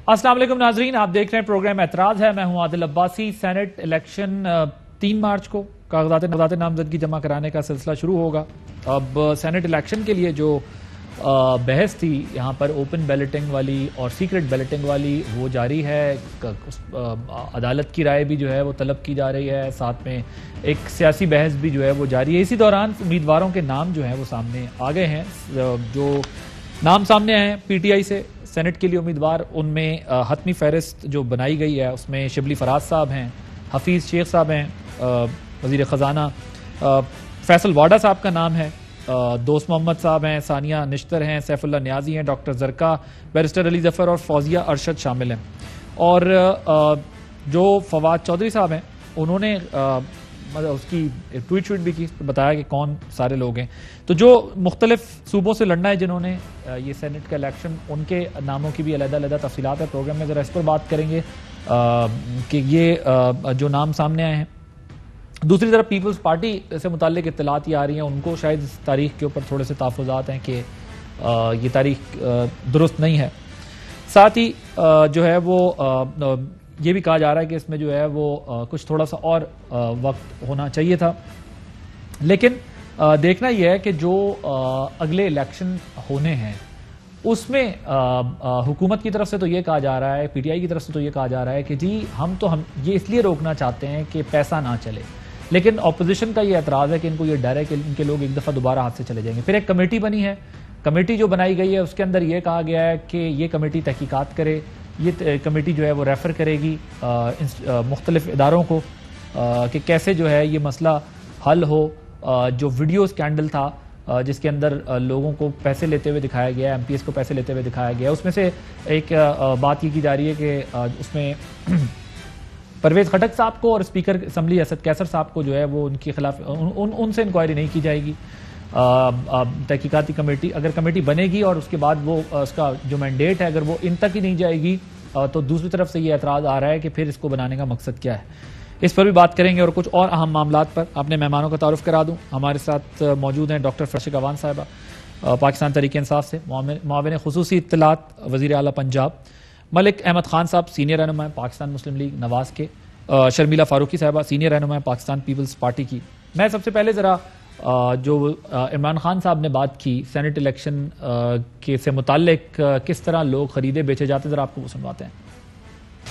السلام علیکم ناظرین، آپ دیکھ رہے ہیں پروگرام اعتراض ہے. میں ہوں عادل عباسی. سینٹ الیکشن 3 مارچ کو کاغذات نامزدگی جمع کرانے کا سلسلہ شروع ہوگا. اب سینٹ الیکشن کے لیے جو بحث تھی یہاں پر اوپن بیلٹنگ والی اور سیکرٹ بیلٹنگ والی وہ جاری ہے. عدالت کی رائے بھی جو ہے وہ طلب کی جا رہی ہے، ساتھ میں ایک سیاسی بحث بھی جو ہے وہ جاری ہے. اسی دوران امیدواروں کے نام جو ہیں وہ سامنے آ گئے ہیں. جو نام سامنے آئے ہیں پی ٹی آئی سے سینٹ کے لیے امیدوار، ان میں حتمی فہرست جو بنائی گئی ہے اس میں شبلی فراز صاحب ہیں، حفیظ شیخ صاحب ہیں وزیر خزانہ، فیصل واڈا صاحب کا نام ہے، دوست محمد صاحب ہیں، ثانیہ نشتر ہیں، سیف اللہ نیازی ہیں، ڈاکٹر زرکا، بیرسٹر علی ظفر اور فوزیہ ارشد شامل ہیں. اور جو فواد چودھری صاحب ہیں انہوں نے اس کی ٹویٹ بھی کی، بتایا کہ کون سارے لوگ ہیں. تو جو مختلف صوبوں سے لڑنا ہے جنہوں نے یہ سینٹ کا الیکشن، ان کے ناموں کی بھی علیحدہ تفصیلات ہے. پروگرام میں ذرا اس پر بات کریں گے کہ یہ جو نام سامنے آئے ہیں. دوسری طرف پیپلز پارٹی سے متعلق اطلاعات یہ آ رہی ہیں، ان کو شاید اس تاریخ کے اوپر تھوڑے سے تحفظات ہیں کہ یہ تاریخ درست نہیں ہے. ساتھ ہی جو ہے وہ یہ بھی کہا جا رہا ہے کہ اس میں جو ہے وہ کچھ تھوڑا سا اور وقت ہونا چاہیے تھا. لیکن دیکھنا یہ ہے کہ جو اگلے الیکشن ہونے ہیں اس میں حکومت کی طرف سے تو یہ کہا جا رہا ہے، پی ٹی آئی کی طرف سے تو یہ کہا جا رہا ہے کہ جی ہم یہ اس لیے روکنا چاہتے ہیں کہ پیسہ نہ چلے. لیکن اپوزیشن کا یہ اعتراض ہے کہ ان کو یہ ڈر ہے کہ ان کے لوگ ایک دفعہ دوبارہ ہاتھ سے چلے جائیں گے. پھر ایک کمیٹی بنی ہے، کمیٹی جو بنائی گئی ہے اس کے اندر یہ کہا گیا ہے کہ یہ کمیٹی تحقیقات کرے. یہ کمیٹی جو ہے وہ ریفر کرے گی مختلف اداروں کو کہ کیسے جو ہے یہ مسئلہ حل ہو. جو ویڈیو اسکینڈل تھا جس کے اندر لوگوں کو پیسے لیتے ہوئے دکھایا گیا، ایم پی ایس کو پیسے لیتے ہوئے دکھایا گیا، اس میں سے ایک بات یہ کی جا رہی ہے کہ اس میں پرویز خٹک صاحب کو اور اسپیکر اسمبلی اسد کیسر صاحب کو جو ہے وہ ان کے خلاف ان سے انکوائری نہیں کی جائے گی. تحقیقاتی کمیٹی اگر کمیٹی بنے گی اور اس کے بعد وہ اس کا جو مینڈیٹ ہے اگر وہ ان تک ہی نہیں جائے گی تو دوسری طرف سے یہ اعتراض آ رہا ہے کہ پھر اس کو بنانے کا مقصد کیا ہے. اس پر بھی بات کریں گے اور کچھ اور اہم معاملات پر. اپنے مہمانوں کا تعارف کرا دوں. ہمارے ساتھ موجود ہیں ڈاکٹر فرشک اوان صاحبہ پاکستان تحریک انصاف سے، معاون خصوصی اطلاعات وزیر اعلیٰ پنجاب. ملک احمد خان صاحب سینئر رہنما پاکستان مسلم لیگ نواز کے. شرمیلہ فاروقی صاحبہ سینئر رہنما پاکستان پیپلز پارٹی کی. میں سب سے پہلے ذرا جو عمران خان صاحب نے بات کی سینٹ الیکشن کے سے متعلق کس طرح لوگ خریدے بیچے جاتے ذرا آپ کو وہ سنواتے ہیں.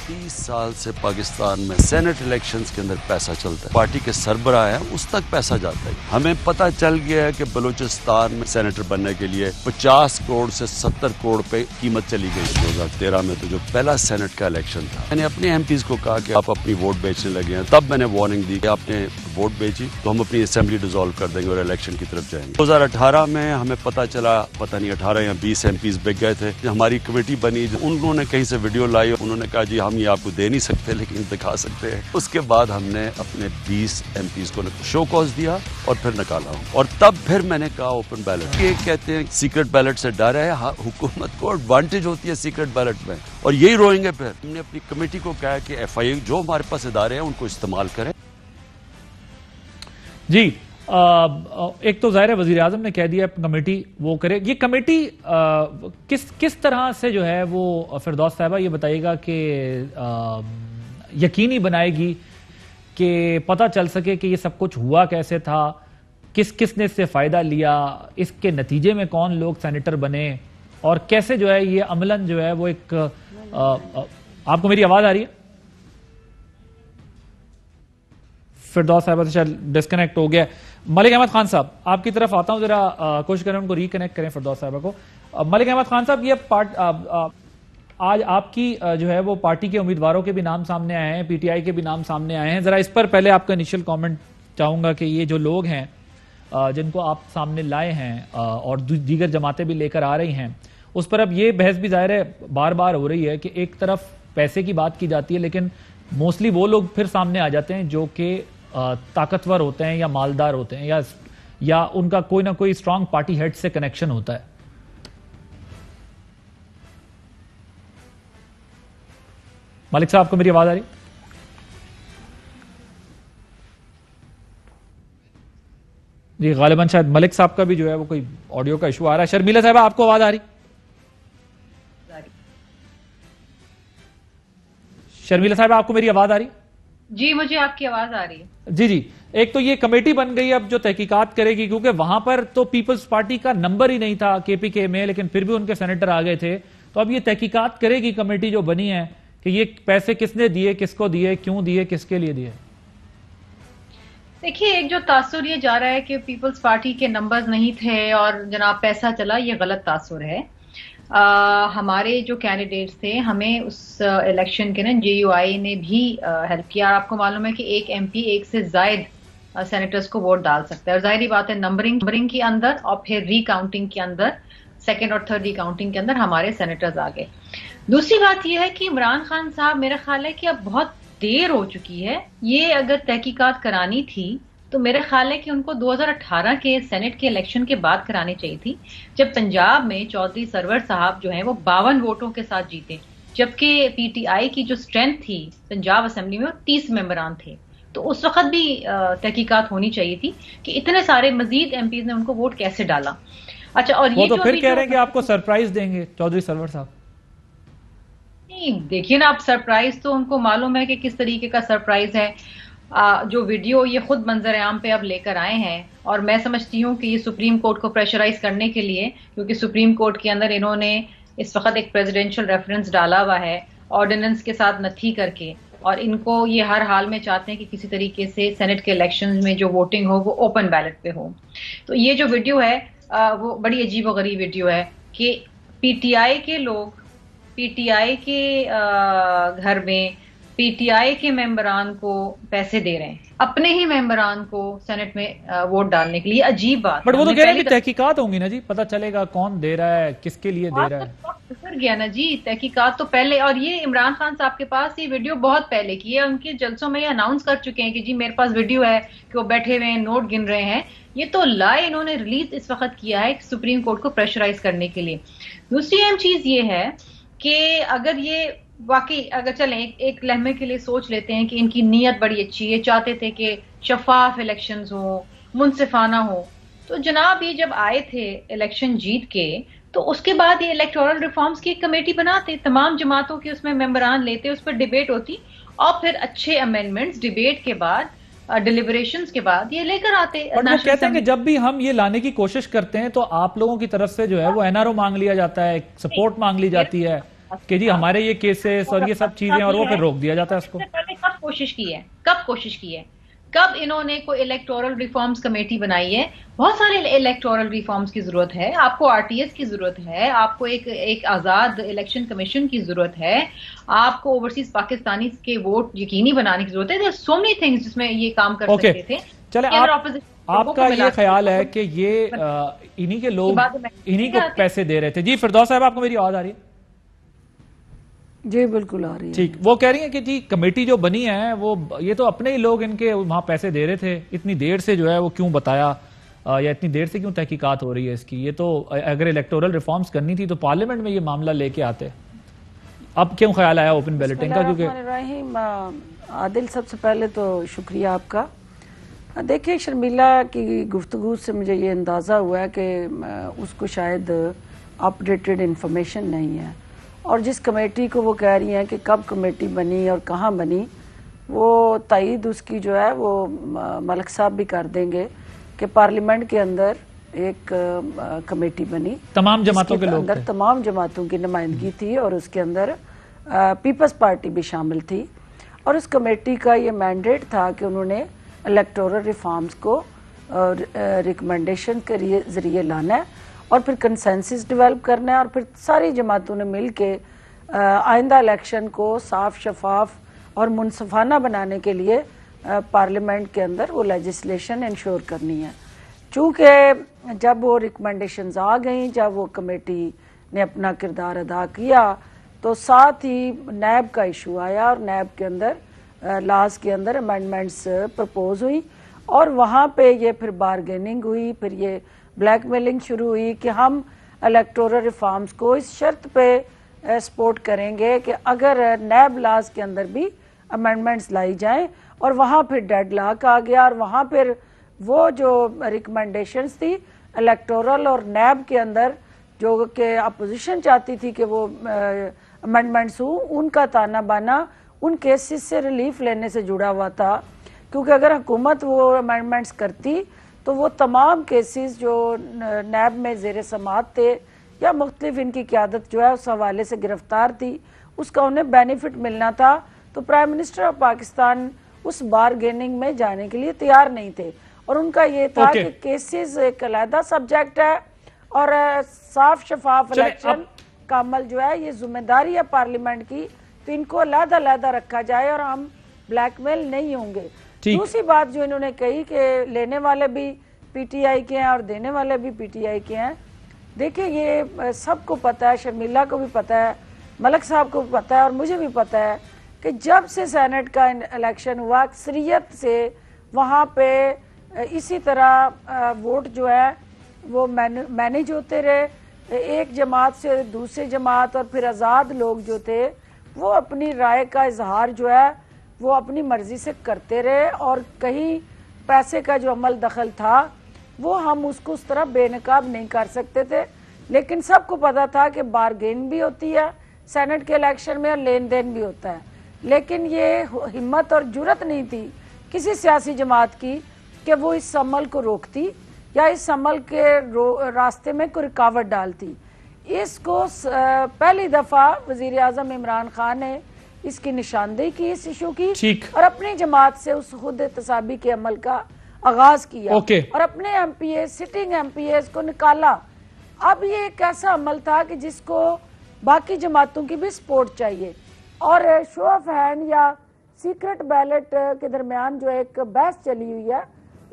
30 سال سے پاکستان میں سینٹ الیکشنز کے اندر پیسہ چلتا ہے، پارٹی کے سربراہ ہیں اس تک پیسہ جاتا ہے. ہمیں پتہ چل گیا ہے کہ بلوچستان میں سینیٹر بننے کے لیے 50 کروڑ سے 70 کروڑ پہ قیمت چلی گئی. 2013 میں تو جو پہلا سینٹ کا الیکشن تھا، میں نے اپنے ایم پیز کو کہا کہ آپ اپنی ووٹ بیچنے لگے ہیں. تب میں نے وارننگ دی کہ آپ نے ووٹ بیچی تو ہم اپنی اسمبلی ڈیزالو کر دیں گے اور الیکشن کی طرف جائیں گے. 2018 میں ہمیں پتہ چلا، پتہ نہیں 18 یا 20 ایم پیز بک گئے تھے. ہماری کمیٹی بنی، انہوں نے کہیں سے ویڈیو لائی، انہوں نے کہا جی ہم یہ آپ کو دے نہیں سکتے لیکن دکھا سکتے ہیں. اس کے بعد ہم نے اپنے 20 ایم پیز کو شو کاز دیا اور پھر نکالا ہوں. اور تب پھر میں نے کہا اوپن بیلٹ. یہ کہتے ہیں سیکرٹ بیلٹ سے ڈر ہے، حکومت کو ایڈوانٹیج ہوتی ہے سیکرٹ بیلٹ میں اور یہی روئیں گے. پھر ہم نے اپنی کمیٹی کو کہا کہ ایف آئی جو ہمارے پاس ادارے ہیں ان کو استعمال کریں. جی ایک تو ظاہر ہے وزیر اعظم نے کہہ دیا کمیٹی وہ کرے. یہ کمیٹی کس طرح سے جو ہے وہ فردوس صاحبہ یہ بتائیے گا کہ یقینی بنائے گی کہ پتہ چل سکے کہ یہ سب کچھ ہوا کیسے تھا، کس نے اس سے فائدہ لیا، اس کے نتیجے میں کون لوگ سینیٹر بنے اور کیسے جو ہے یہ عملاً جو ہے وہ ایک آپ کو میری آواز آ رہی ہے؟ فردوس صاحبہ سے شاید ڈسکنیکٹ ہو گیا. ملک احمد خان صاحب آپ کی طرف آتا ہوں، ذرا کوشش کریں ان کو ریکنیکٹ کریں فردوس صاحبہ کو. ملک احمد خان صاحب یہ آج آپ کی جو ہے وہ پارٹی کے امیدواروں کے بھی نام سامنے آئے ہیں، پی ٹی آئی کے بھی نام سامنے آئے ہیں. ذرا اس پر پہلے آپ کا انیشل کامنٹ چاہوں گا کہ یہ جو لوگ ہیں جن کو آپ سامنے لائے ہیں اور دیگر جماعتیں بھی لے کر آ رہی ہیں اس پر اب یہ بحث بھی ظاہر ہے بار بار ہو رہی ہے کہ ایک طرف پیسے کی بات کی جاتی ہے لیکن موسٹلی وہ لوگ پھر سامنے آ جاتے ہیں جو کہ طاقتور ہوتے ہیں یا مالدار ہوتے ہیں یا ان کا کوئی نہ کوئی اسٹرانگ پارٹی ہیڈ سے کنیکشن ہوتا ہے. ملک صاحب کو میری آواز آ رہی؟ جی غالباً شاید ملک صاحب کا بھی جو ہے وہ کوئی آڈیو کا ایشو آ رہا ہے. شرمیلہ صاحبہ آپ کو آواز آ رہی؟ شرمیلا صاحب آپ کو میری آواز آ رہی؟ جی مجھے آپ کی آواز آ رہی ہے. جی ایک تو یہ کمیٹی بن گئی اب جو تحقیقات کرے گی، کیونکہ وہاں پر تو پیپلز پارٹی کا نمبر ہی نہیں تھا کے پی کے میں، لیکن پھر بھی ان کے سینیٹر آ گئے تھے. تو اب یہ تحقیقات کرے گی کمیٹی جو بنی ہے کہ یہ پیسے کس نے دیے، کس کو دیے، کیوں دیے، کس کے لیے دیے. دیکھیے ایک جو تاثر یہ جا رہا ہے کہ پیپلز پارٹی کے نمبرز نہیں تھے اور جناب پیسہ چلا، یہ غلط تاثر ہے. ہمارے جو کینڈیڈیٹس تھے، ہمیں اس الیکشن کے نا جے یو آئی نے بھی ہیلپ کیا. آپ کو معلوم ہے کہ ایک ایم پی ایک سے زائد سینیٹرز کو ووٹ ڈال سکتا ہے، اور ظاہری بات ہے نمبرنگ کے اندر اور پھر ری کاؤنٹنگ کے اندر، سیکنڈ اور تھرڈ ری کاؤنٹنگ کے اندر ہمارے سینیٹرز آ گئے. دوسری بات یہ ہے کہ عمران خان صاحب، میرا خیال ہے کہ اب بہت دیر ہو چکی ہے. یہ اگر تحقیقات کرانی تھی تو میرا خیال ہے کہ ان کو 2018 کے سینٹ کے الیکشن کے بعد کرانی چاہیے تھی، جب پنجاب میں چودھری سرور صاحب جو ہیں وہ 52 ووٹوں کے ساتھ جیتے، جبکہ پی ٹی آئی کی جو اسٹرینتھ تھی پنجاب اسمبلی میں وہ 30 ممبران تھے. تو اس وقت بھی تحقیقات ہونی چاہیے تھی کہ اتنے سارے مزید ایم پیز نے ان کو ووٹ کیسے ڈالا. اچھا، اور وہ تو پھر کہہ رہے ہیں کہ آپ کو سرپرائز دیں گے چودھری سرور صاحب. نہیں دیکھیے نا، آپ سرپرائز تو ان کو معلوم ہے کہ کس طریقے کا سرپرائز ہے. جو ویڈیو یہ خود منظر عام پہ اب لے کر آئے ہیں، اور میں سمجھتی ہوں کہ یہ سپریم کورٹ کو پریشرائز کرنے کے لیے، کیونکہ سپریم کورٹ کے اندر انہوں نے اس وقت ایک پریزیڈنشل ریفرنس ڈالا ہوا ہے آرڈیننس کے ساتھ نتھی کر کے، اور ان کو یہ ہر حال میں چاہتے ہیں کہ کسی طریقے سے سینٹ کے الیکشن میں جو ووٹنگ ہو وہ اوپن بیلٹ پہ ہو. تو یہ جو ویڈیو ہے وہ بڑی عجیب و غریب ویڈیو ہے کہ پی ٹی آئی کے لوگ پی ٹی آئی کے گھر میں پی ٹی آئی کے ممبران کو پیسے دے رہے ہیں، اپنے ہی ممبران کو سینٹ میں ووٹ ڈالنے کے لیے. عجیب بات. بٹ وہ تو کہہ رہے ہیں کہ تحقیقات ہوں گی نا جی، پتہ چلے گا کون دے رہا ہے، کس کے لیے دے رہا ہے. گزر گیا نا جی، تحقیقات تو پہلے. اور یہ عمران خان صاحب کے پاس یہ ویڈیو بہت پہلے کی ہے، ان کے جلسوں میں یہ اناؤنس کر چکے ہیں کہ جی میرے پاس ویڈیو ہے کہ وہ بیٹھے ہوئے ہیں نوٹ گن رہے ہیں. یہ تو لائے انہوں نے ریلیز اس وقت کیا ہے سپریم کورٹ کو پریشرائز کرنے کے لیے. دوسری اہم چیز یہ ہے کہ اگر یہ واقعی اگر چلیں ایک لمحے کے لیے سوچ لیتے ہیں کہ ان کی نیت بڑی اچھی ہے، چاہتے تھے کہ شفاف الیکشنز ہوں، منصفانہ ہو، تو جناب یہ جب آئے تھے الیکشن جیت کے تو اس کے بعد یہ الیکٹورل ریفارمز کی ایک کمیٹی بناتے، تمام جماعتوں کے اس میں ممبران لیتے، اس پر ڈیبیٹ ہوتی، اور پھر اچھے امینڈمنٹس ڈیبیٹ کے بعد ڈیلیبریشنز کے بعد یہ لے کر آتے. بٹ وہ کہتے ہیں کہ جب بھی ہم یہ لانے کی کوشش کرتے ہیں تو آپ لوگوں کی طرف سے جو ہے وہ این آر او مانگ لیا جاتا ہے، سپورٹ مانگ لی جاتی ہے کہ جی ہمارے یہ کیسز اور یہ سب چیزیں، اور وہ پھر روک دیا جاتا ہے اس کو. کب کوشش کی ہے کب انہوں نے کوئی الیکٹورل ریفارمز کمیٹی بنائی ہے؟ بہت سارے الیکٹورل ریفارمز کی ضرورت ہے. آپ کو آر ٹی ایس کی ضرورت ہے، آپ کو ایک آزاد الیکشن کمیشن کی ضرورت ہے، آپ کو اوورسیز پاکستانی کے ووٹ یقینی بنانے کی ضرورت ہے. سو مینی تھنگز جس میں یہ کام کر سکتے تھے. چلے آپ کا یہ خیال ہے کہ یہ انہی کے لوگ انہی کو پیسے دے رہے تھے. جی فردوس صاحب آپ کو میری آواز آ رہی ہے؟ جی بالکل آ رہی ہے. ٹھیک، وہ کہہ رہی ہیں کہ جی کمیٹی جو بنی ہے وہ یہ تو اپنے ہی لوگ ان کے وہاں پیسے دے رہے تھے، اتنی دیر سے جو ہے وہ کیوں بتایا یا اتنی دیر سے کیوں تحقیقات ہو رہی ہے اس کی؟ یہ تو اگر الیکٹورل ریفارمز کرنی تھی تو پارلیمنٹ میں یہ معاملہ لے کے آتے. اب کیوں خیال آیا اوپن بیلٹنگ کا؟ کیونکہ عادل سب سے پہلے تو شکریہ آپ کا. دیکھیں شرمیلا کی گفتگو سے مجھے یہ اندازہ ہوا ہے کہ اس کو شاید اپڈیٹڈ انفارمیشن نہیں ہے، اور جس کمیٹی کو وہ کہہ رہی ہیں کہ کب کمیٹی بنی اور کہاں بنی، وہ تائید اس کی جو ہے وہ ملک صاحب بھی کر دیں گے کہ پارلیمنٹ کے اندر ایک کمیٹی بنی، تمام جماعتوں کے لوگ تھے، تمام جماعتوں کی نمائندگی تھی، اور اس کے اندر پیپلز پارٹی بھی شامل تھی. اور اس کمیٹی کا یہ مینڈیٹ تھا کہ انہوں نے الیکٹورل ریفارمز کو ریکمنڈیشن کے ذریعے لانا ہے اور پھر کنسنسس ڈیولپ کرنا ہے، اور پھر ساری جماعتوں نے مل کے آئندہ الیکشن کو صاف شفاف اور منصفانہ بنانے کے لیے پارلیمنٹ کے اندر وہ لیجسلیشن انشور کرنی ہے. چونکہ جب وہ ریکمنڈیشنز آ گئیں، جب وہ کمیٹی نے اپنا کردار ادا کیا، تو ساتھ ہی نیب کا ایشو آیا، اور نیب کے اندر لاز کے اندر امینڈمنٹس پرپوز ہوئی، اور وہاں پہ یہ پھر بارگیننگ ہوئی، پھر یہ بلیک میلنگ شروع ہوئی کہ ہم الیکٹورل ریفارمز کو اس شرط پہ سپورٹ کریں گے کہ اگر نیب لاز کے اندر بھی امینڈمنٹس لائی جائیں. اور وہاں پھر ڈیڈ لاک آ گیا، اور وہاں پھر وہ جو ریکمنڈیشنز تھی الیکٹورل اور نیب کے اندر جو کہ اپوزیشن چاہتی تھی کہ وہ امینڈمنٹس ہوں، ان کا تانا بانا ان کیسز سے ریلیف لینے سے جڑا ہوا تھا، کیونکہ اگر حکومت وہ امینڈمنٹس کرتی تو وہ تمام کیسز جو نیب میں زیر سماعت تھے یا مختلف ان کی قیادت جو ہے اس حوالے سے گرفتار تھی، اس کا انہیں بینیفٹ ملنا تھا. تو پرائم منسٹر آف پاکستان اس بارگیننگ میں جانے کے لیے تیار نہیں تھے، اور ان کا یہ تھا کہ کیسز ایک علیحدہ سبجیکٹ ہے اور صاف شفاف الیکشن کا عمل جو ہے یہ ذمہ داری ہے پارلیمنٹ کی، تو ان کو علیحدہ علیحدہ رکھا جائے اور ہم بلیک میل نہیں ہوں گے. دوسری بات جو انہوں نے کہی کہ لینے والے بھی پی ٹی آئی کے ہیں اور دینے والے بھی پی ٹی آئی کے ہیں. دیکھیں یہ سب کو پتہ ہے، شرمیلہ کو بھی پتہ ہے، ملک صاحب کو بھی پتہ ہے اور مجھے بھی پتہ ہے کہ جب سے سینٹ کا الیکشن ہوا اکثریت سے وہاں پہ اسی طرح ووٹ جو ہے وہ مینیج ہوتے رہے، ایک جماعت سے دوسری جماعت، اور پھر آزاد لوگ جو تھے وہ اپنی رائے کا اظہار جو ہے وہ اپنی مرضی سے کرتے رہے، اور کہیں پیسے کا جو عمل دخل تھا وہ ہم اس کو اس طرح بے نقاب نہیں کر سکتے تھے. لیکن سب کو پتا تھا کہ بارگین بھی ہوتی ہے سینٹ کے الیکشن میں اور لین دین بھی ہوتا ہے، لیکن یہ ہمت اور جرت نہیں تھی کسی سیاسی جماعت کی کہ وہ اس عمل کو روکتی یا اس عمل کے راستے میں کوئی رکاوٹ ڈالتی. اس کو پہلی دفعہ وزیر اعظم عمران خان نے اس کی نشاندہی کی اس ایشو کی، اور اپنی جماعت سے اس خود احتسابی کے عمل کا آغاز کیا اور اپنے ایم پی اے سٹنگ ایم پی ایز کو نکالا. اب یہ ایک ایسا عمل تھا کہ جس کو باقی جماعتوں کی بھی سپورٹ چاہیے، اور شو آف ہینڈ یا سیکرٹ بیلٹ کے درمیان جو ایک بحث چلی ہوئی ہے